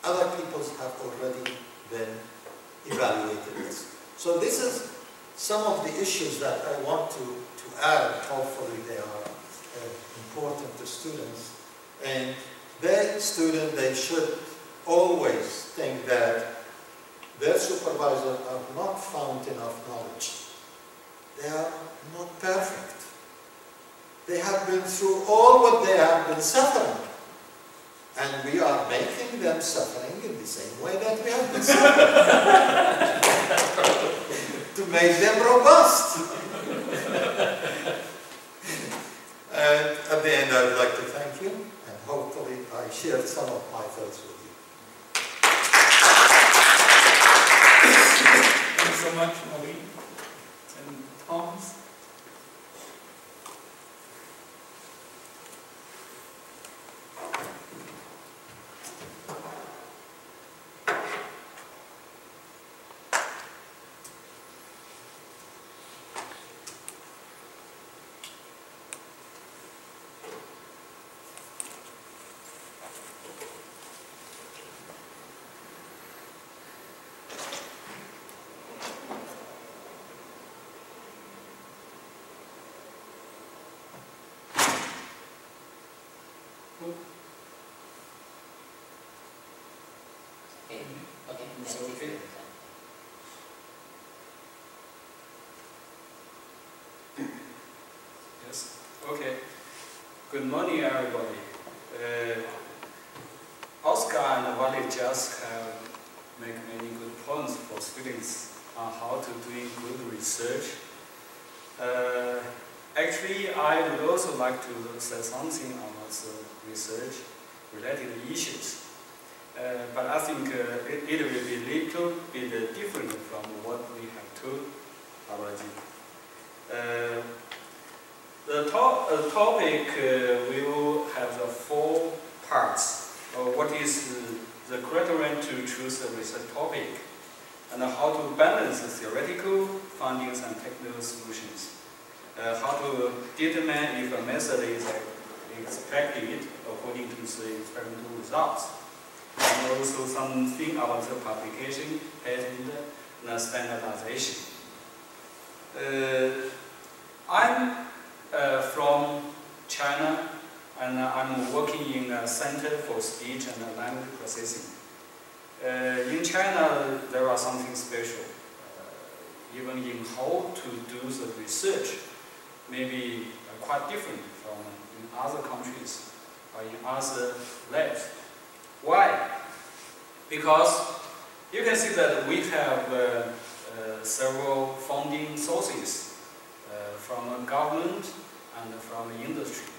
Speaker 3: other people have already been evaluated this. So this is some of the issues that I want to add. Hopefully they are important to students. And they should always think that their supervisors are not fountain of knowledge. They are not perfect. They have been through all what they have been suffering. And we are making them suffering in the same way that we have been suffering. To make them robust. the end, I would like to thank you, and hopefully I shared some of my thoughts with you.
Speaker 1: Thank you so much, Maureen and Thomas.
Speaker 2: Okay. Okay.
Speaker 1: It's okay. Yes. Okay. Good morning, everybody. Oscar and Wally just have make many good points for students on how to do good research. Actually, I would also like to say something on those research-related issues. But I think it will be a little bit different from what we have told already. The topic will have the 4 parts. What is the criterion to choose a research topic, and how to balance theoretical findings and technical solutions. How to determine if a method is expected according to the experimental results. And also something about the publication, patent, and standardization. I'm from China, and I'm working in a Center for Speech and Language Processing. In China, there are something special. Even in how to do the research, maybe quite different from in other countries or in other labs. Why? Because you can see that we have several funding sources from government and from industry,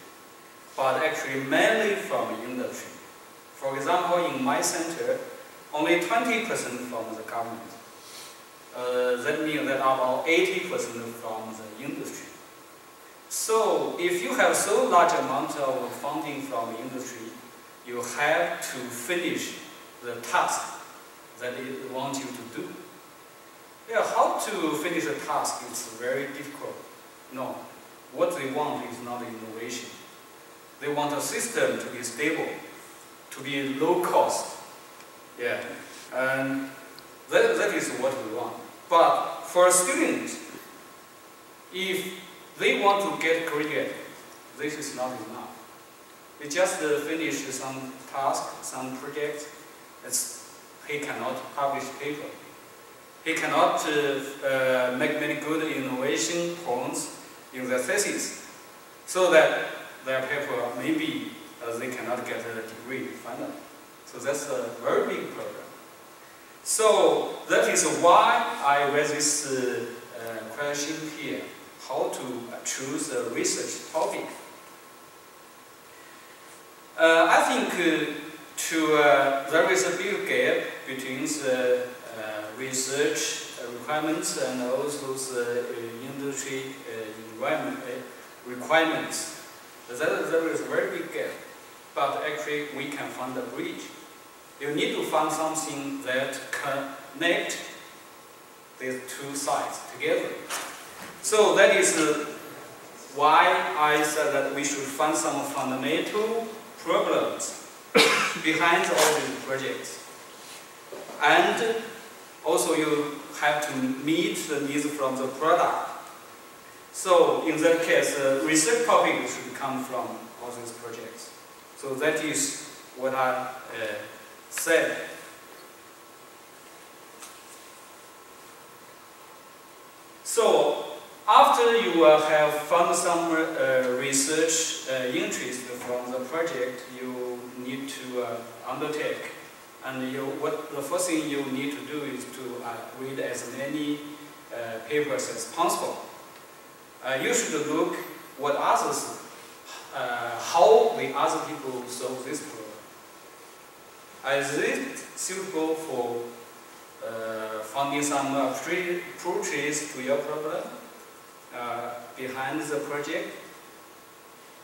Speaker 1: but actually mainly from industry. For example, in my center, only 20% from the government. That means that about 80% from the industry. So if you have so large amount of funding from industry, you have to finish the task that it wants you to do. Yeah, how to finish a task is very difficult. No, what they want is not innovation. They want a system to be stable, to be low cost. Yeah, and that is what we want. But for students, if they want to get credit, this is not enough. They just finish some task, some project. He cannot publish paper. He cannot make many good innovation points in their thesis, so that their paper maybe they cannot get a degree finally. So that's a very big problem. So that is why I raise this question here: how to choose a research topic. I think there is a big gap between the research requirements and also the industry environment requirements. There is a very big gap, but actually we can find a bridge. You need to find something that connect these two sides together. So that is why I said that we should find some fundamental problems behind all these projects. And also you have to meet the needs from the product. So in that case, research topic should come from all these projects. So that is what I said. So after you have found some research interest from the project, you need to undertake. And the first thing you need to do is to read as many papers as possible. You should look what others how the other people solve this problem. Is it suitable for finding some approaches to your problem behind the project?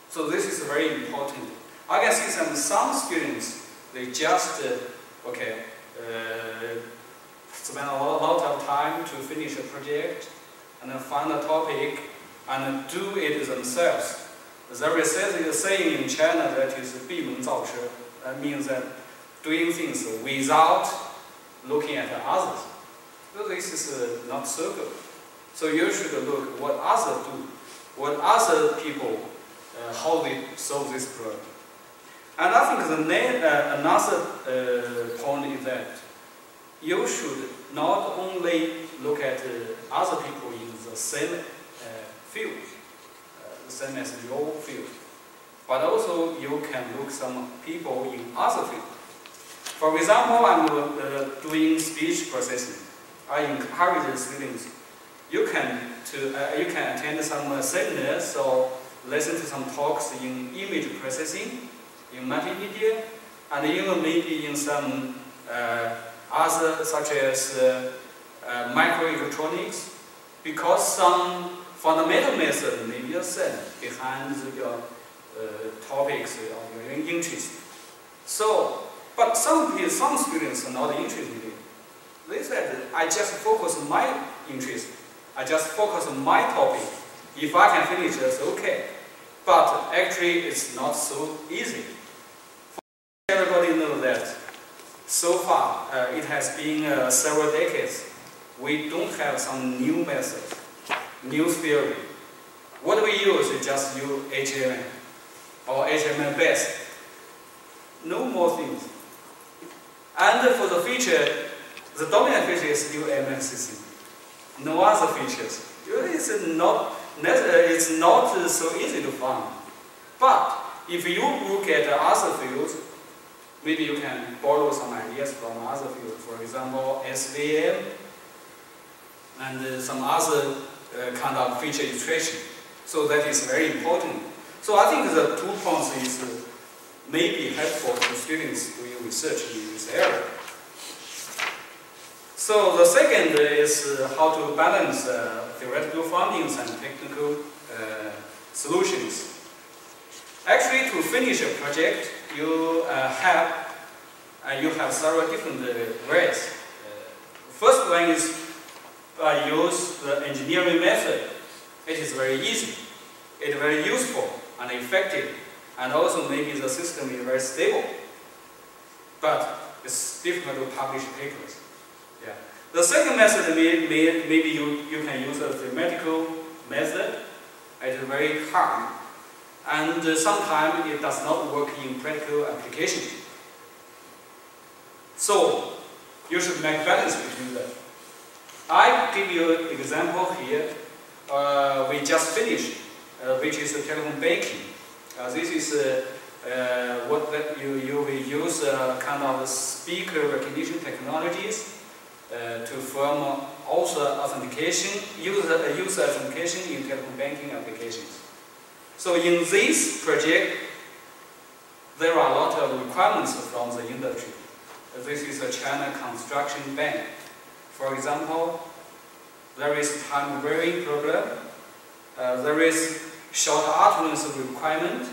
Speaker 1: So this is very important. I can see some students, they just spend a lot of time to finish a project and then find a topic and do it themselves. There is a saying in China that is 闭门造车. That means that doing things without looking at others. So this is not so good. So you should look what others do, what other people, how they solve this problem. And I think another point is that you should not only look at other people in the same field, the same as your field, but also you can look some people in other fields. For example, I'm doing speech processing. I encourage the students. You can attend some seminars or listen to some talks in image processing, in multimedia, and even maybe in some other, such as microelectronics, because some fundamental method may be said behind your topics of your interest. So, but some students are not interested in it. They said, I just focus on my interest. I just focus on my topic. If I can finish, that's okay. But actually, it's not so easy. Everybody knows that so far, it has been several decades. We don't have some new methods, new theory. What we use is just use HMM or HMM based. No more things. And for the feature, the dominant feature is still MLCC. No other features. It's not so easy to find. But if you look at other fields, maybe you can borrow some ideas from other fields. For example, SVM and some other kind of feature iteration. So that is very important. So I think the 2 points is maybe helpful to students doing research in this area. So the second is how to balance theoretical findings and technical solutions. Actually, to finish a project, you have several different ways. First one is use the engineering method. It is very easy, it's very useful and effective, and also maybe the system is very stable. But it's difficult to publish papers. Yeah. The second method, maybe you can use a theoretical method. It is very hard, and sometimes it does not work in practical application. So you should make balance between them. I give you an example here. We just finished, which is telephone banking. This is what that you will use kind of speaker recognition technologies to form also authentication, user authentication in telephone banking applications. So in this project, there are a lot of requirements from the industry. This is a China construction bank. For example, there is time varying problem, there is short utterance requirement,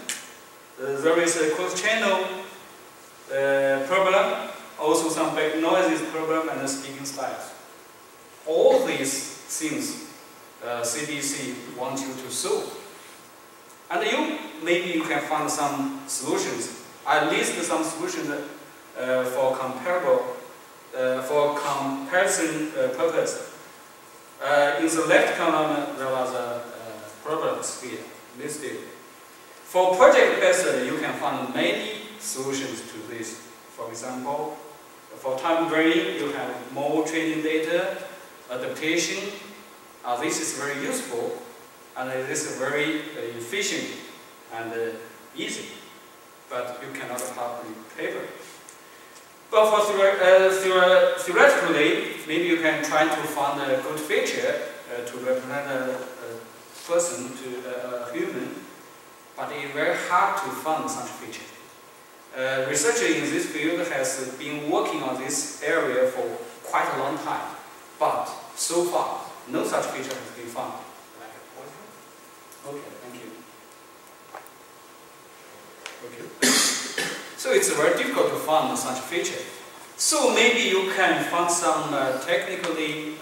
Speaker 1: there is a cross-channel problem, also some back noises problem and speaking styles. All these things CDC wants you to solve. And maybe you can find some solutions, at least some solutions for comparison purpose. In the left column, there was problems here listed. For project based, you can find many solutions to this. For example, for time varying, you have more training data, adaptation. This is very useful, and this is very efficient and easy. But you cannot publish paper. But for theoretically, maybe you can try to find a good feature to represent a person, to a human.
Speaker 4: but it's very hard to find such feature. Researchers in this field has been working on this area for quite a long time, but so far no such feature has been found. Okay, thank you. Okay. So it's very difficult to find such feature. So maybe you can find some technically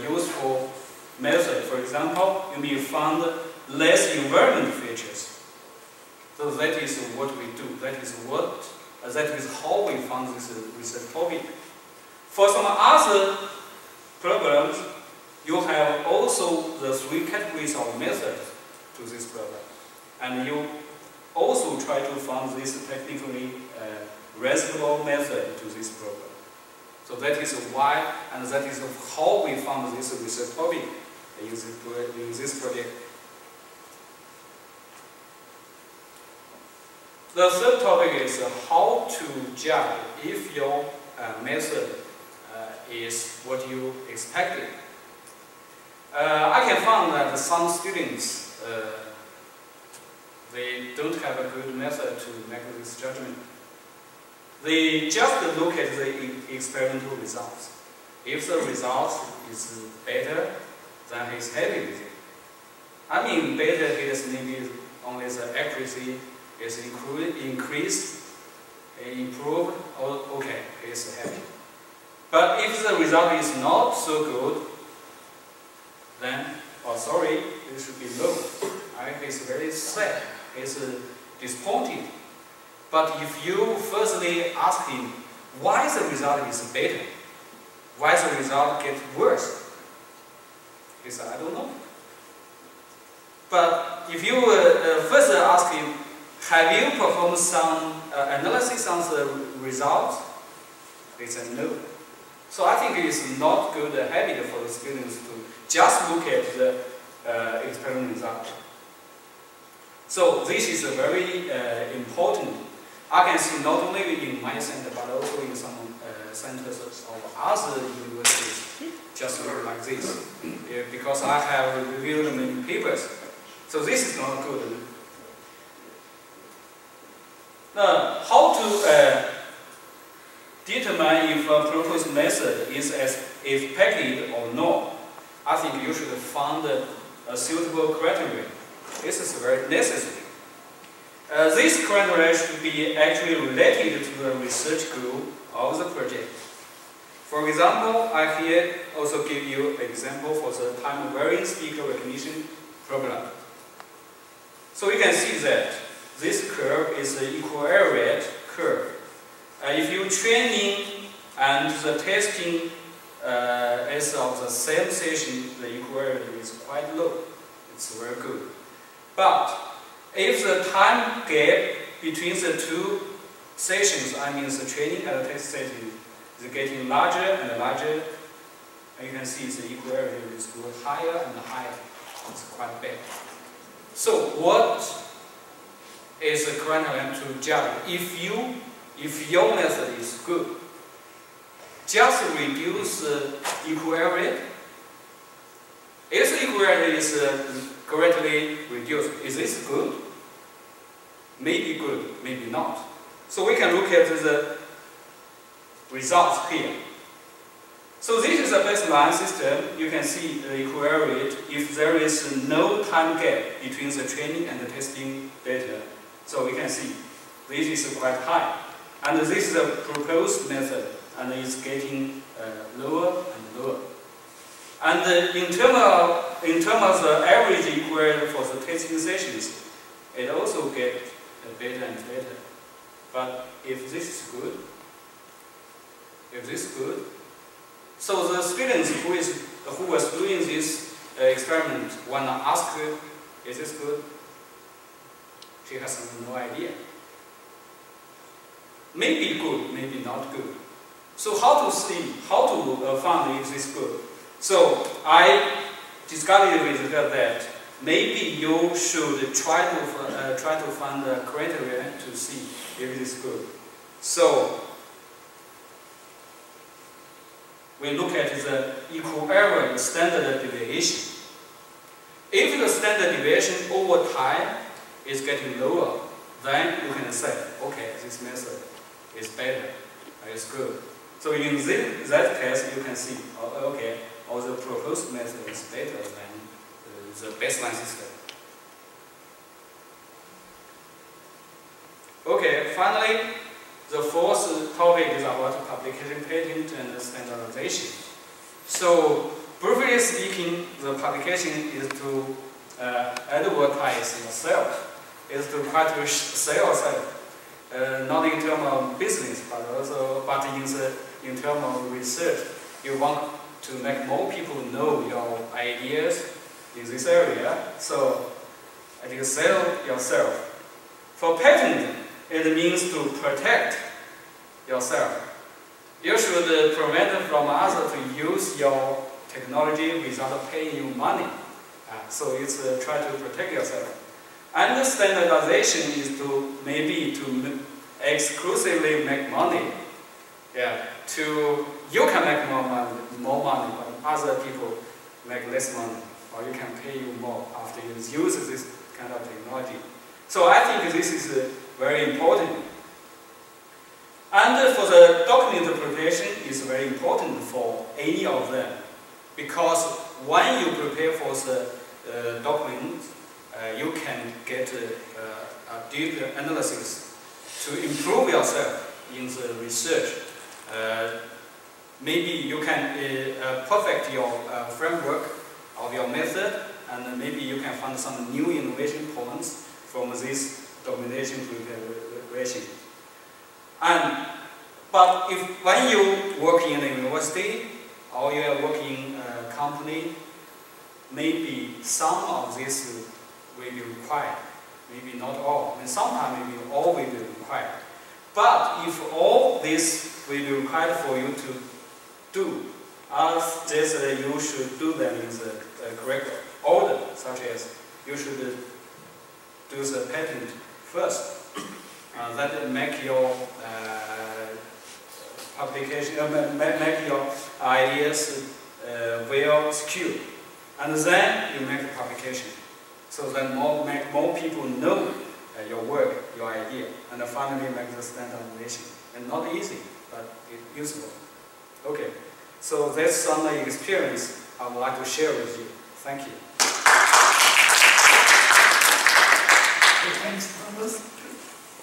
Speaker 4: useful method. For example, you may find less environment features. So that is what we do. That is how we found this research topic. For some other problems, you have also the 3 categories of methods to this problem, and you also try to find this technically reasonable method to this problem. So that is why, and that is how we found this research topic in this project. The third topic is how to judge if your method is what you expected. I can find that some students they don't have a good method to make this judgment. They just look at the experimental results. If the result is better, then he's happy with it. I mean, better is maybe only the accuracy is increased, improved, or okay, he's happy. But if the result is not so good, then, oh sorry, it should be low. He's very sad, he's disappointed. But if you firstly ask him why the result is better, why the result gets worse, he said, I don't know. But if you first ask him, have you performed some analysis on the results? He said no. So I think it's not good habit for the students to just look at the experiment result. So this is very important. I can see not only in my center, but also in some centers of other universities, just like this, because I have reviewed many papers. So this is not good. Now, how to determine if a proposed method is as effective or not? I think you should find a suitable criteria. This is very necessary. This criteria should be actually related to the research goal of the project. For example, I here also give you an example for the time-varying speaker recognition problem. So you can see that this curve is the equivariate curve. If you training and the testing is of the same session, the equivariate is quite low. It's very good. But if the time gap between the two sessions, I mean the training and the test session, is getting larger and larger, and you can see the equivariate is going higher and higher. It's quite bad. So what is the criterion to judge if your method is good? Just reduce the equivariate. If the equivariate is correctly reduced, is this good? Maybe good, maybe not. So we can look at the results here. So this is a baseline system. You can see the equivariate if there is no time gap between the training and the testing data. So we can see this is quite high. And this is a proposed method, and it's getting lower and lower. And in terms of the average equivariate for the testing sessions, it also gets better and better. But if this is good, so the students who was doing this experiment, when I ask her, is this good? She has no idea. Maybe good, maybe not good. So how to see, how to find if this is good? So I discussed with her that maybe you should try to find a criteria to see if it is good. So we look at the equivariant standard deviation. If the standard deviation over time is getting lower, then you can say, okay, this method is better, it's good. So in that case, you can see, okay, or the proposed method is better than the baseline system. Okay, finally, the fourth topic is about publication patent and standardization. So, briefly speaking, the publication is to advertise yourself, is to try to sell yourself, not in terms of business, but in terms of research. You want to make more people know your ideas in this area, so you sell yourself. For patent, it means to protect yourself. You should prevent from others to use your technology without paying you money. So it's try to protect yourself. And standardization is to maybe to exclusively make money. Yeah, you can make more money, but other people make less money, or you can pay you more after you use this kind of technology. So I think this is very important. And for the document interpretation is very important for any of them, because when you prepare for the document, you can get a deep analysis to improve yourself in the research. Maybe you can perfect your framework of your method, and maybe you can find some new innovation points from this documentation preparation. But when you work in a university or you are working in a company, maybe some of this will be required, maybe not all. And sometimes maybe all will be required. But if all this will be required for you to do, you should do them in the correct order, such as you should do the patent first. That make your publication, make your ideas well secured, and then you make a publication, so that make more people know your work, your idea, and finally make the standardization. And not easy, but it's useful. Okay, so that's some experience I would like to share with you. Thank you.
Speaker 1: Okay, thanks, Thomas.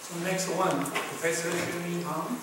Speaker 1: So next one, Professor Xu Hang.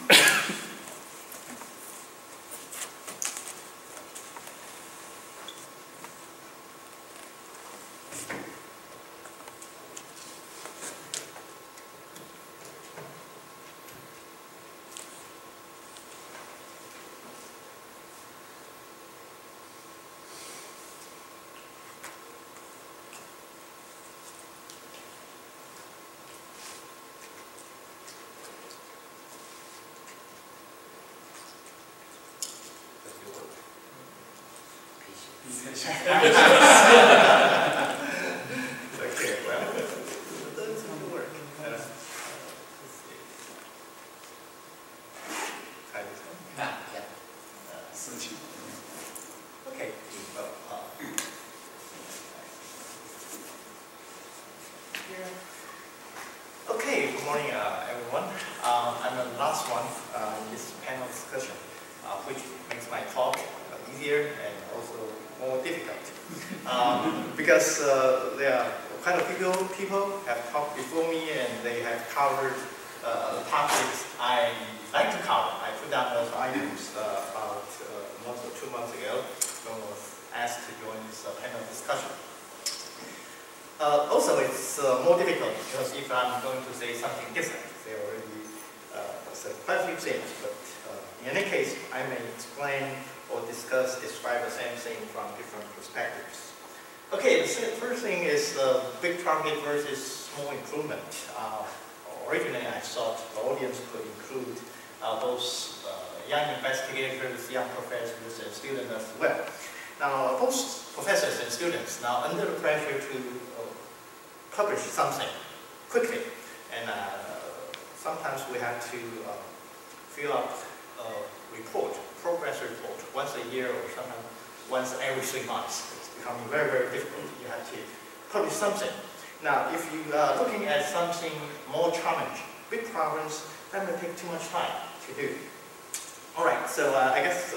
Speaker 5: Okay, well, it doesn't seem to work. Let's see. Try this one. Okay. Okay, good morning, everyone. I'm the last one in this panel discussion, which makes my talk easier and also more difficult. Because there are quite a few people have talked before me and they have covered topics I like to cover. I put down those items about a month or 2 months ago when I was asked to join this panel discussion. Also, it's more difficult because if I'm going to say something different, they already said quite a few things, but in any case, I may explain or describe the same thing from different perspectives. Okay, the first thing is big target versus small improvement. Originally, I thought the audience could include both young investigators, young professors, and students as well. Now, both professors and students now under the pressure to publish something quickly, and sometimes we have to fill up a report, progress report, once a year or sometimes once every 3 months. It's becoming very, very difficult. You have to publish something. Now, if you are looking at something more challenging, big problems, that may take too much time to do. All right, so I guess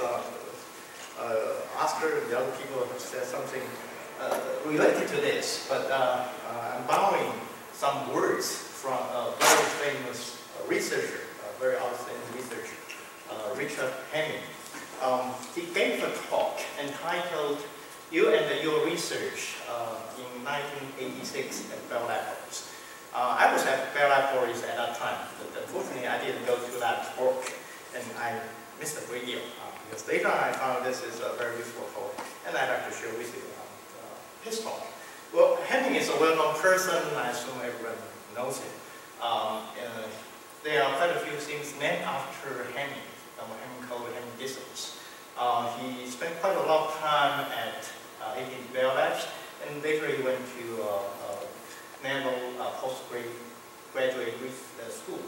Speaker 5: Oscar and the other people have said something related to this, but I'm borrowing some words from a very famous researcher, a very outstanding researcher, Richard Hemming. He gave a talk entitled "You and Your Research" in 1986 at Bell Laboratories. I was at Bell Laboratories at that time, but unfortunately I didn't go to that talk, and I missed a great deal. Because later I found this is a very useful talk, and I'd like to share with you his talk. Well, Hemming is a well-known person. I assume everyone knows him. There are quite a few things named after Hemming. Hemming called Hemming disciplines. He spent quite a lot of time at AT&T Bell Labs, and later he went to Naval postgraduate school.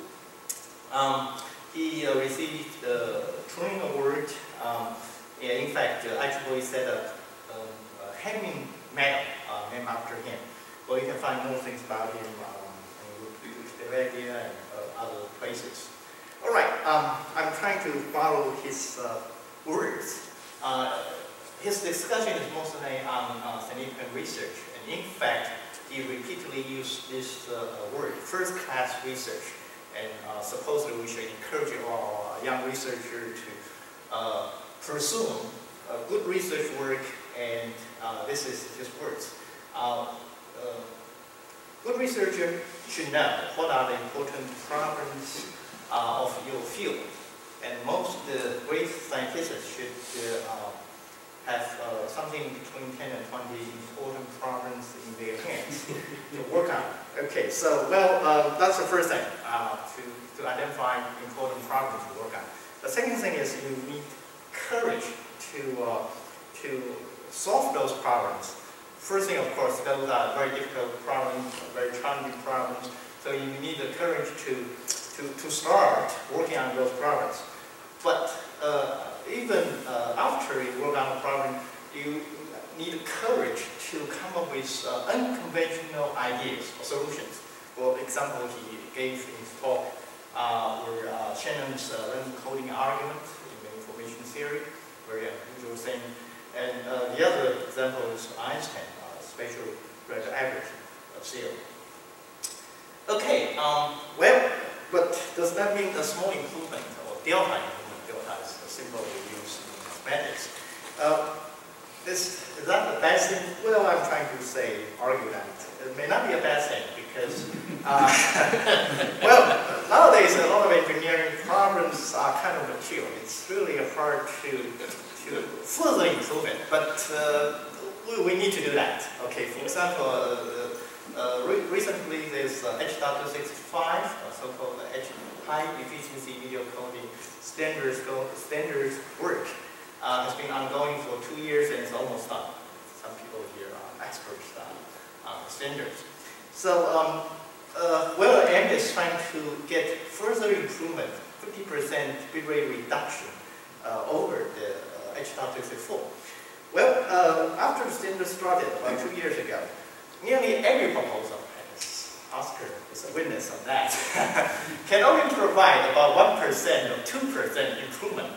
Speaker 5: He received the Turing Award. In fact, IEEE set up a Hemming Medal named after him. Well, you can find more things about him in Wikipedia and other places. All right, I'm trying to follow his words. His discussion is mostly on significant research, and in fact, he repeatedly used this word, first-class research, and supposedly we should encourage our young researchers to pursue good research work, and this is his words. Good researchers should know what are the important problems of your field, and most great scientists should have something between 10 and 20 important problems in their hands to work on. Okay, so, well, that's the first thing, to identify important problems to work on. The second thing is you need courage to solve those problems. First thing, of course, those are very difficult problems, very challenging problems, so you need the courage to start working on those problems. But even after you work on a problem, you need courage to come up with unconventional ideas or solutions. For example, he gave in his talk were Shannon's random coding argument in the information theory, very unusual thing. And the other example is Einstein, spatial relativity theory. Okay, well, but does that mean a small improvement or delta improvement? Delta is a symbol we use in mathematics. Is that a bad thing? Well, I'm trying to argue that. It may not be a bad thing because, well, nowadays a lot of engineering problems are kind of mature. It's really hard to further improve it, but we need to do that. Okay, for example, recently there's H.265, so-called high efficiency video coding standards work. Has been ongoing for 2 years and it's almost done. Some people here are experts on standards. So, well, AIM is trying to get further improvement, 50% bitrate reduction over the H.264. Well, after the standard started about 2 years ago, nearly every proposal, and Oscar is a witness on that, can only provide about 1% or 2% improvement.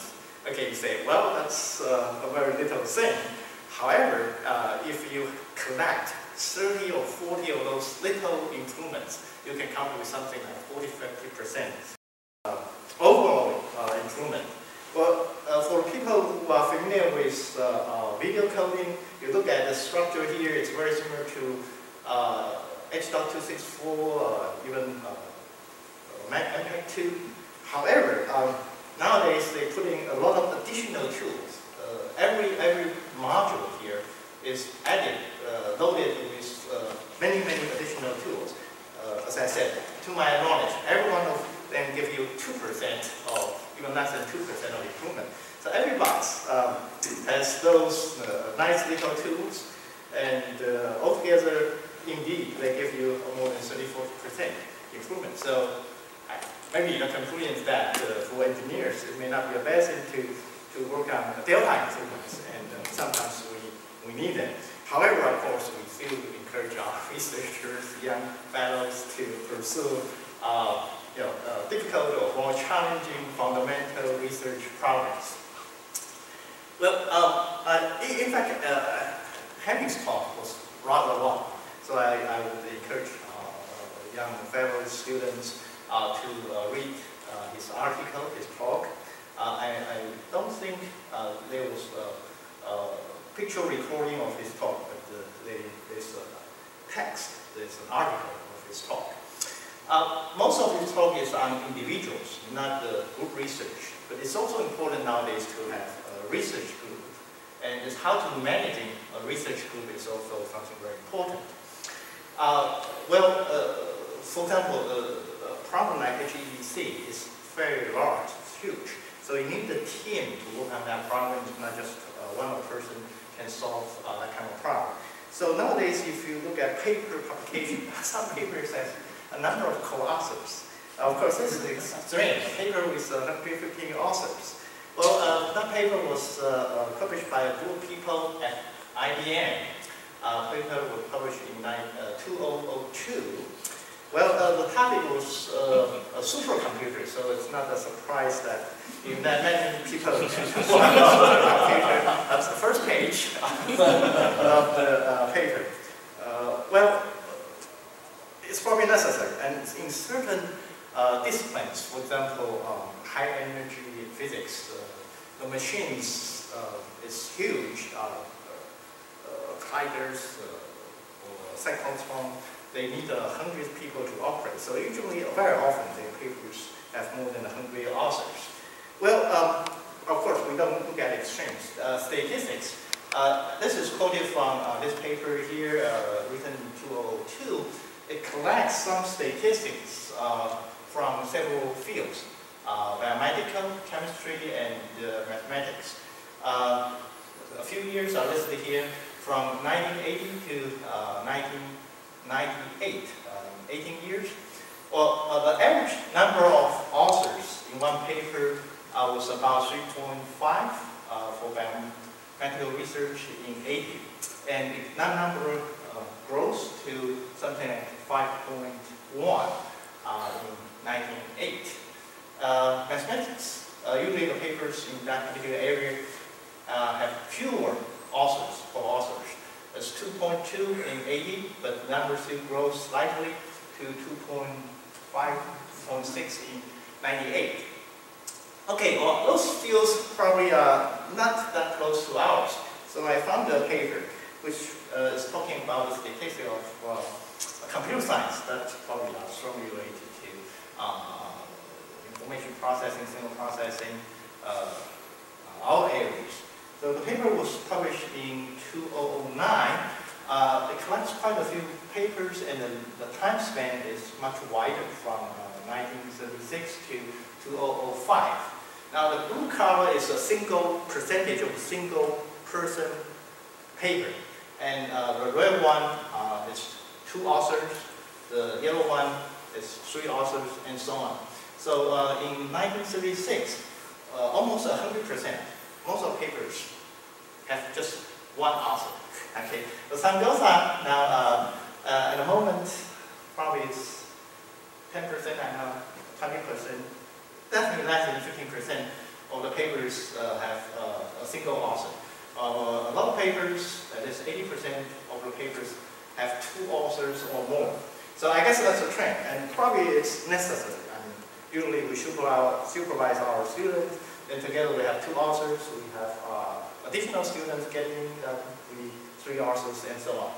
Speaker 5: Okay, you say, well, that's a very little thing. However, if you collect 30 or 40 of those little improvements, you can come up with something like 40–50% overall improvement. Well, for people who are familiar with video coding, you look at the structure here, it's very similar to H.264, even MPEG-2. However, nowadays they put in a lot of additional tools. Every module here is added, loaded with many additional tools. As I said, to my knowledge, every one of them give you 2% of, even less than 2% of improvement. So every box has those nice little tools, and altogether, indeed, they give you more than 30–40% improvement. So maybe the conclusion is that for engineers, it may not be a bad thing to work on delta improvements, and sometimes we need them. However, of course, we still encourage our researchers, young fellows, to pursue difficult or more challenging fundamental research problems. Well, in fact, Hemming's talk was rather long, so I would encourage young fellow students to read his article, his talk. I don't think there was a picture recording of his talk, but there's a text, there's an article of his talk. Most of his talk is on individuals, not group research, but it's also important nowadays to have a research group. And it's how to manage a research group is also something very important. For example, a problem like HEDC is very large, it's huge. So you need a team to work on that problem. It's not just one person can solve that kind of problem. So nowadays, if you look at paper publication, some papers have a number of co-authors. Of course, this is extreme. A paper with 115 authors. Well, that paper was published by a group of people at IBM. Paper was published in 2002. Well, the topic was a supercomputer, so it's not a surprise that that many people work on a computer. That's the first page of the paper. Well, it's probably necessary, and in certain disciplines, for example, high energy physics, the machines is huge. Tigers or cyclotron, they need 100 people to operate. So usually, very often, their papers have more than 100 authors. Well, of course, we don't look at extremes. Statistics. This is quoted from this paper here, written in 2002. It collects some statistics from several fields, biomedical, chemistry, and mathematics. A few years are listed here from 1980 to 1998, 18 years. Well, the average number of authors in one paper was about 3.5 for biomedical research in 80. And that number grows to something like 5.1 in 1908. Mathematics, usually the papers in that particular area have fewer authors, co-authors. It's 2.2 in 80, but the number still grows slightly to 2.5, 2.6 in 98. Okay, well, those fields probably are not that close to ours. So I found a paper which is talking about the statistics of computer science. That's probably strongly related to information processing, signal processing, our areas. So the paper was published in 2009. It collects quite a few papers, and the time span is much wider, from 1936 to 2005. Now the blue color is a single percentage of a single person paper, and the red one is 2 authors, the yellow one is 3 authors, and so on. So in 1936, almost 100%, most of the papers have just 1 author. Okay, the time goes on. Now, at the moment, probably it's 10%, I know, 20%, definitely less than 15% of the papers have a single author. A lot of papers, that is 80% of the papers, have 2 authors or more. So I guess that's a trend, and probably it's necessary. I mean, usually we supervise our students, and together we have 2 authors, we have additional students getting 3 authors, and so on.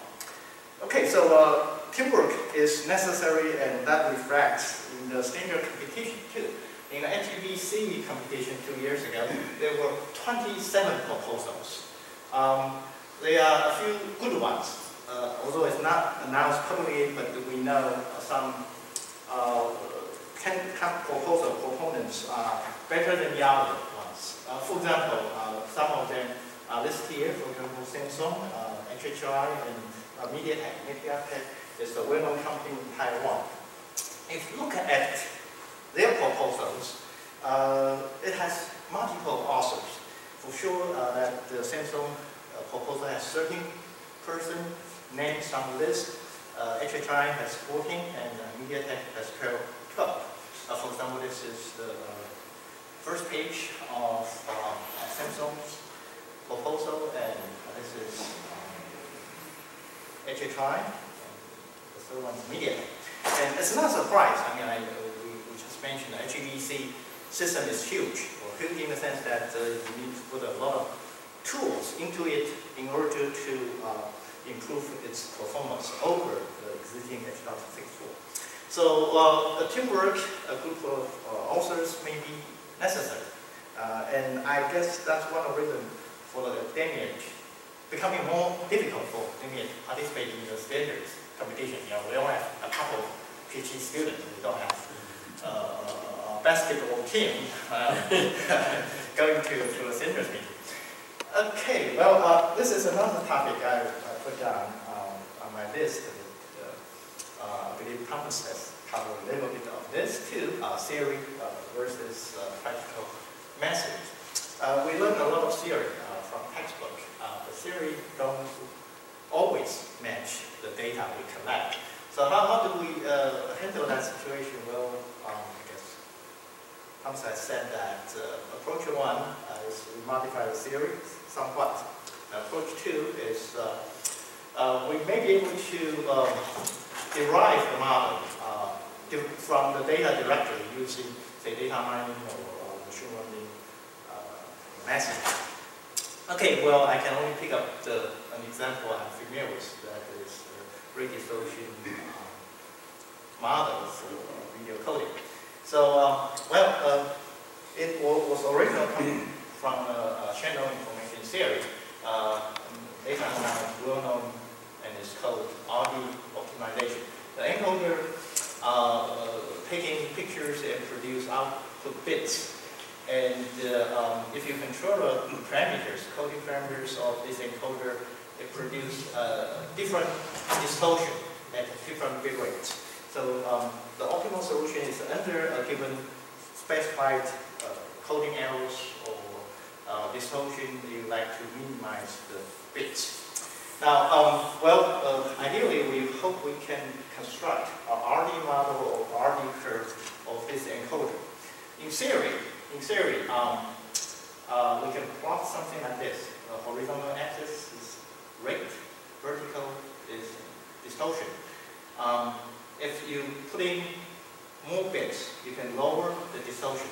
Speaker 5: Okay, so teamwork is necessary, and that reflects in the standard competition too. In the HEDC competition 2 years ago, there were 27 proposals. There are a few good ones, although it's not announced publicly, but we know some 10 proponents are better than the other ones. For example, some of them are listed here. For example, Samsung, HHI, and MediaTek. MediaTek is a well-known company in Taiwan. If you look at their proposals, it has multiple authors. For sure, that the Samsung proposal has 13 person names on the list. HHI has 14 and MediaTek has 12. For example, this is the first page of Samsung's proposal, and this is HHI, and the third one is MediaTek. And it's not a surprise. I mean, we just mentioned the HVDC system is huge, or huge in the sense that you need to put a lot of tools into it in order to improve its performance over the existing H.64. So a teamwork, a group of authors may be necessary. And I guess that's one of the reasons for the academia becoming more difficult for academia to participate in the standards competition. You know, we all have a couple of PhD students. We don't have a basketball team going to a standards meeting. Okay, well, this is another topic I put down on my list. I believe Thomas has covered a little bit of this too, theory versus practical methods. We learn a lot of theory from textbook. The theory don't always match the data we collect. So how do we handle that situation? Well, I guess Thomas has said that approach 1 is we modify the theory somewhat. Approach 2 is we may be able to derive the model from the data directly using, say, data mining or machine learning method. Okay, well, I can only pick up an example I'm familiar with, that is the ray dissolution model for video coding. So, it was originally coming from channel information theory. Data now is well known, and it's called RD optimization. The encoder taking pictures and produce output bits. And if you control the parameters, coding parameters of this encoder, it produces different distortion at different bit rates. So the optimal solution is under a given specified coding errors or distortion, you like to minimize the bits. Now, ideally, we hope we can construct an RD model or RD curve of this encoder. In theory, we can plot something like this. The horizontal axis is rate, vertical is distortion. If you put in more bits, you can lower the distortion.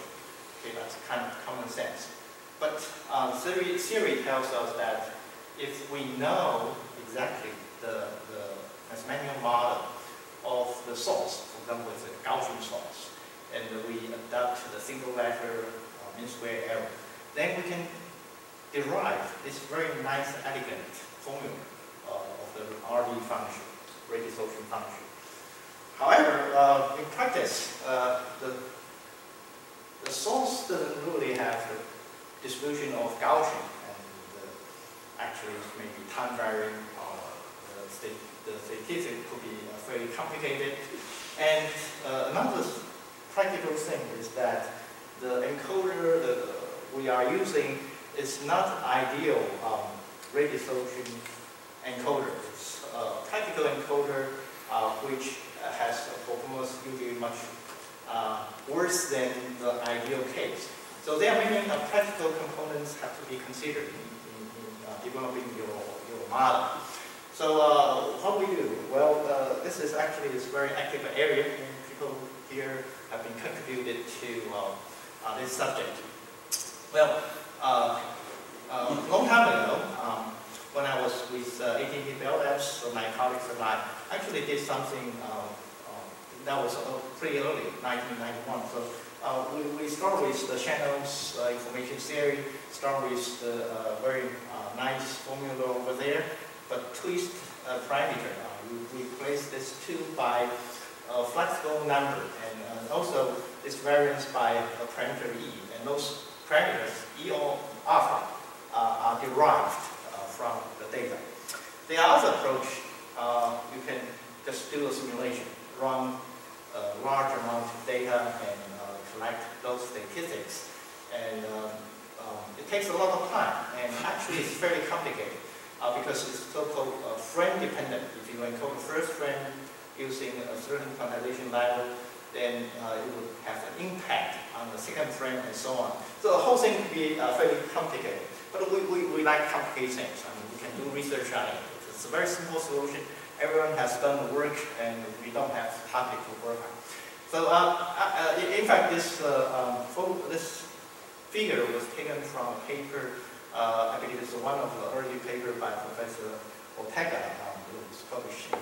Speaker 5: Okay, that's kind of common sense. But theory tells us that if we know exactly the mathematical model of the source, for example, it's a Gaussian source, and we adopt the single letter mean square error, then we can derive this very nice, elegant formula of the RD function, ray dissolution function. However, in practice, the source doesn't really have the distribution of Gaussian, and actually it may be time varying, or the statistics could be very complicated. And another practical thing is that the encoder that we are using is not ideal ray dissolution encoder. It's a practical encoder which has a performance usually much worse than the ideal case. So there are many practical components have to be considered in developing your model. So what we do? Well, this is actually this very active area, and people here have been contributed to this subject. Well, a long time ago, when I was with AT&T Bell Labs, so my colleagues and I actually did something that was pretty early, 1991. So we start with the channels information theory, start with the very nice formula over there, but twist parameter. We replace this 2 by a flexible number, and also this variance by a parameter E. And those parameters, E or alpha, are derived from the data. The other approach, you can just do a simulation, run a large amount of data and collect those statistics. And it takes a lot of time, and actually it's fairly complicated. because it's so-called frame dependent. If you encode the first frame using a certain quantization level, then it would have an impact on the second frame and so on. So the whole thing can be fairly complicated. But we like complicated things. I mean, we can do research on it. It's a very simple solution. Everyone has done the work, and we don't have topic to work on. So in fact, this figure was taken from a paper. I believe it's one of the early paper by Professor Ortega. It was published in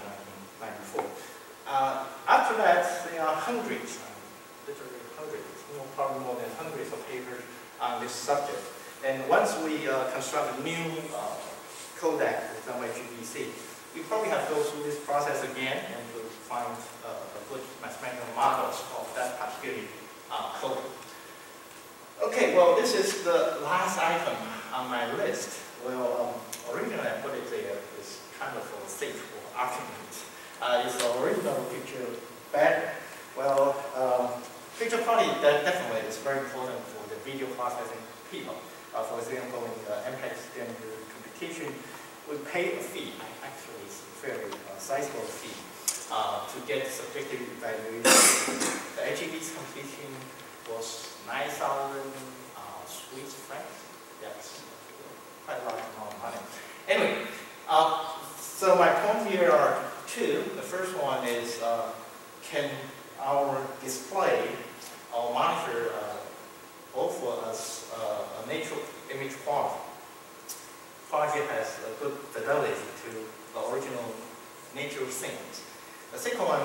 Speaker 5: 1994. After that, there are hundreds, literally hundreds, probably more than hundreds of papers on this subject. And once we construct a new codec, for example, HPC, we probably have to go through this process again and to find a good mathematical models of that particular code. Okay, well, this is the last item on my list. Well, originally I put it there is kind of for the sake of argument. Is the original picture better? Well, picture quality definitely is very important for the video processing people. For example, in the MPEG standard computation, we pay a fee. Actually, it's a fairly sizable fee to get subjective evaluation. The HEV's completion was 9,000 Swiss francs. Yes, quite a large amount of money. Anyway, so my point here are two. The first one is, can our display, our monitor, offer us a natural image quality? Quality has a good fidelity to the original natural scenes. The second one,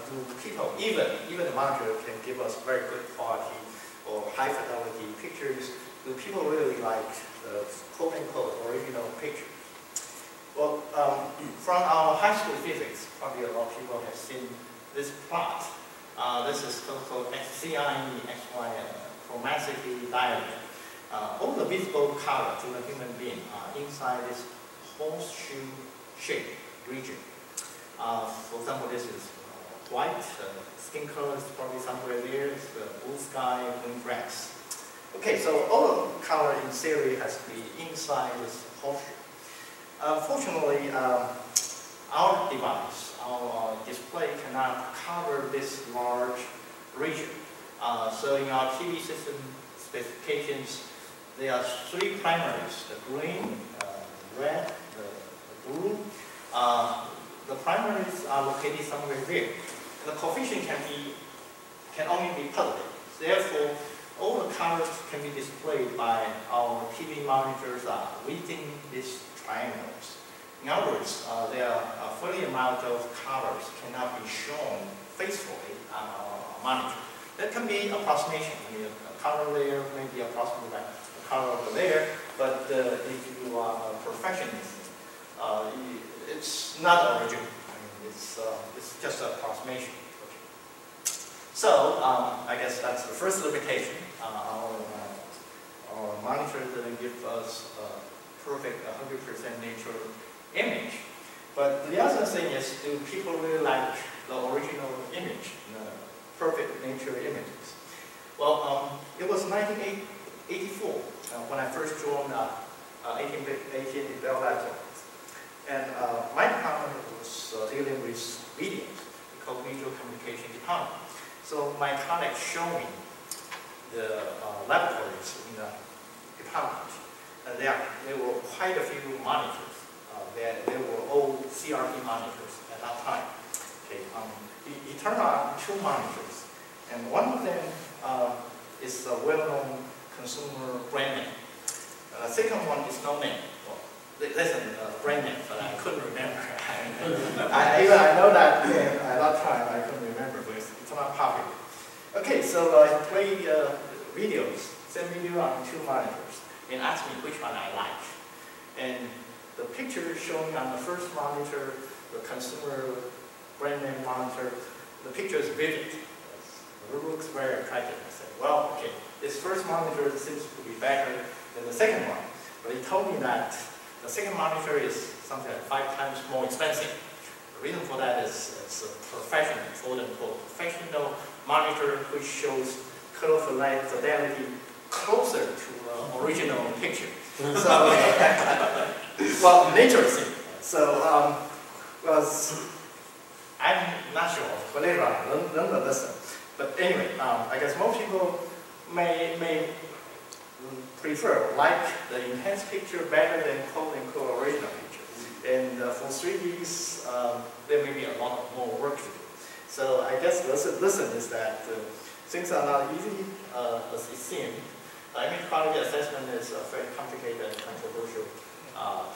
Speaker 5: do people, even the monitor can give us very good quality or high fidelity pictures. Do people really like the quote-unquote original picture? Well, from our high school physics, probably a lot of people have seen this plot. This is called XCIE, XY chromaticity diagram. All the visible color to the human being are inside this horseshoe shape region. For example, this is white, skin color is probably somewhere there, it's blue sky, green grass. Okay, so all the color in theory has to be inside this horseshoe. Fortunately, our device, our display cannot cover this large region. So in our TV system specifications, there are three primaries, the green, the red, the blue. The primaries are located somewhere there. The coefficient can only be positive. Therefore, all the colors can be displayed by our TV monitors within these triangles. In other words, there are a fully amount of colors cannot be shown faithfully on our monitor. That can be approximation. I mean, a color there may be approximately like a color over there, but if you are a perfectionist, it's not original. I mean, it's just an approximation. Okay. So I guess that's the first limitation. Our monitor doesn't give us a perfect 100% natural image. But the other thing is, do people really like the original image, the perfect natural images? Well, it was 1984 when I first joined 18-bit Bell Labs. And my department was dealing with videos, called visual communication department. So my colleagues showed me the laboratories in the department. And there were quite a few monitors. They were all CRT monitors at that time. Okay, he turned on two monitors, and one of them is a well-known consumer brand name. The second one is no name. Well, that's a brand name, but I couldn't remember. I know that at that time I couldn't remember, but it's not popular. Okay, so I played videos, sent video on two monitors, and asked me which one I like. And the picture shown on the first monitor, the consumer brand name monitor, the picture is vivid. It looks very attractive. I said, well, okay, this first monitor seems to be better than the second one. But he told me that the second monitor is something like 5 times more expensive. The reason for that is it's a professional, quote-unquote, professional monitor which shows color fidelity closer to the original picture. So, well, nature is simple. So, I'm not sure whether I learn the lesson. But anyway, I guess most people may like the enhanced picture better than quote-unquote original picture. And for 3Ds, there may be a lot more work to do. So I guess the lesson is that things are not easy as it seems. Image quality assessment is a very complicated and controversial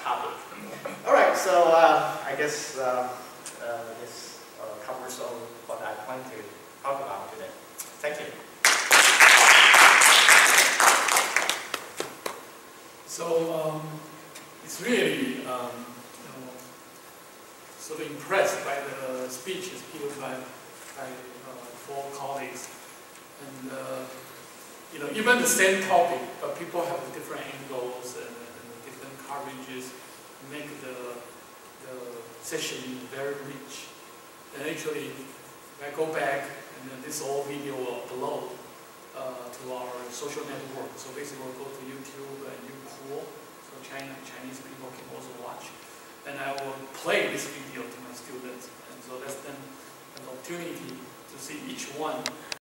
Speaker 5: topic. All right, so I guess this covers all what I plan to talk about today. Thank you.
Speaker 1: So it's really sort of impressed by the speeches given by 4 colleagues, and even the same topic, but people have different angles and different coverages, make the session very rich. And actually, if I go back, and then this whole video will upload to our social network. So basically, we'll go to YouTube and Youku, so Chinese people can also watch. And I will play this video to my students, and so that's then an opportunity to see each one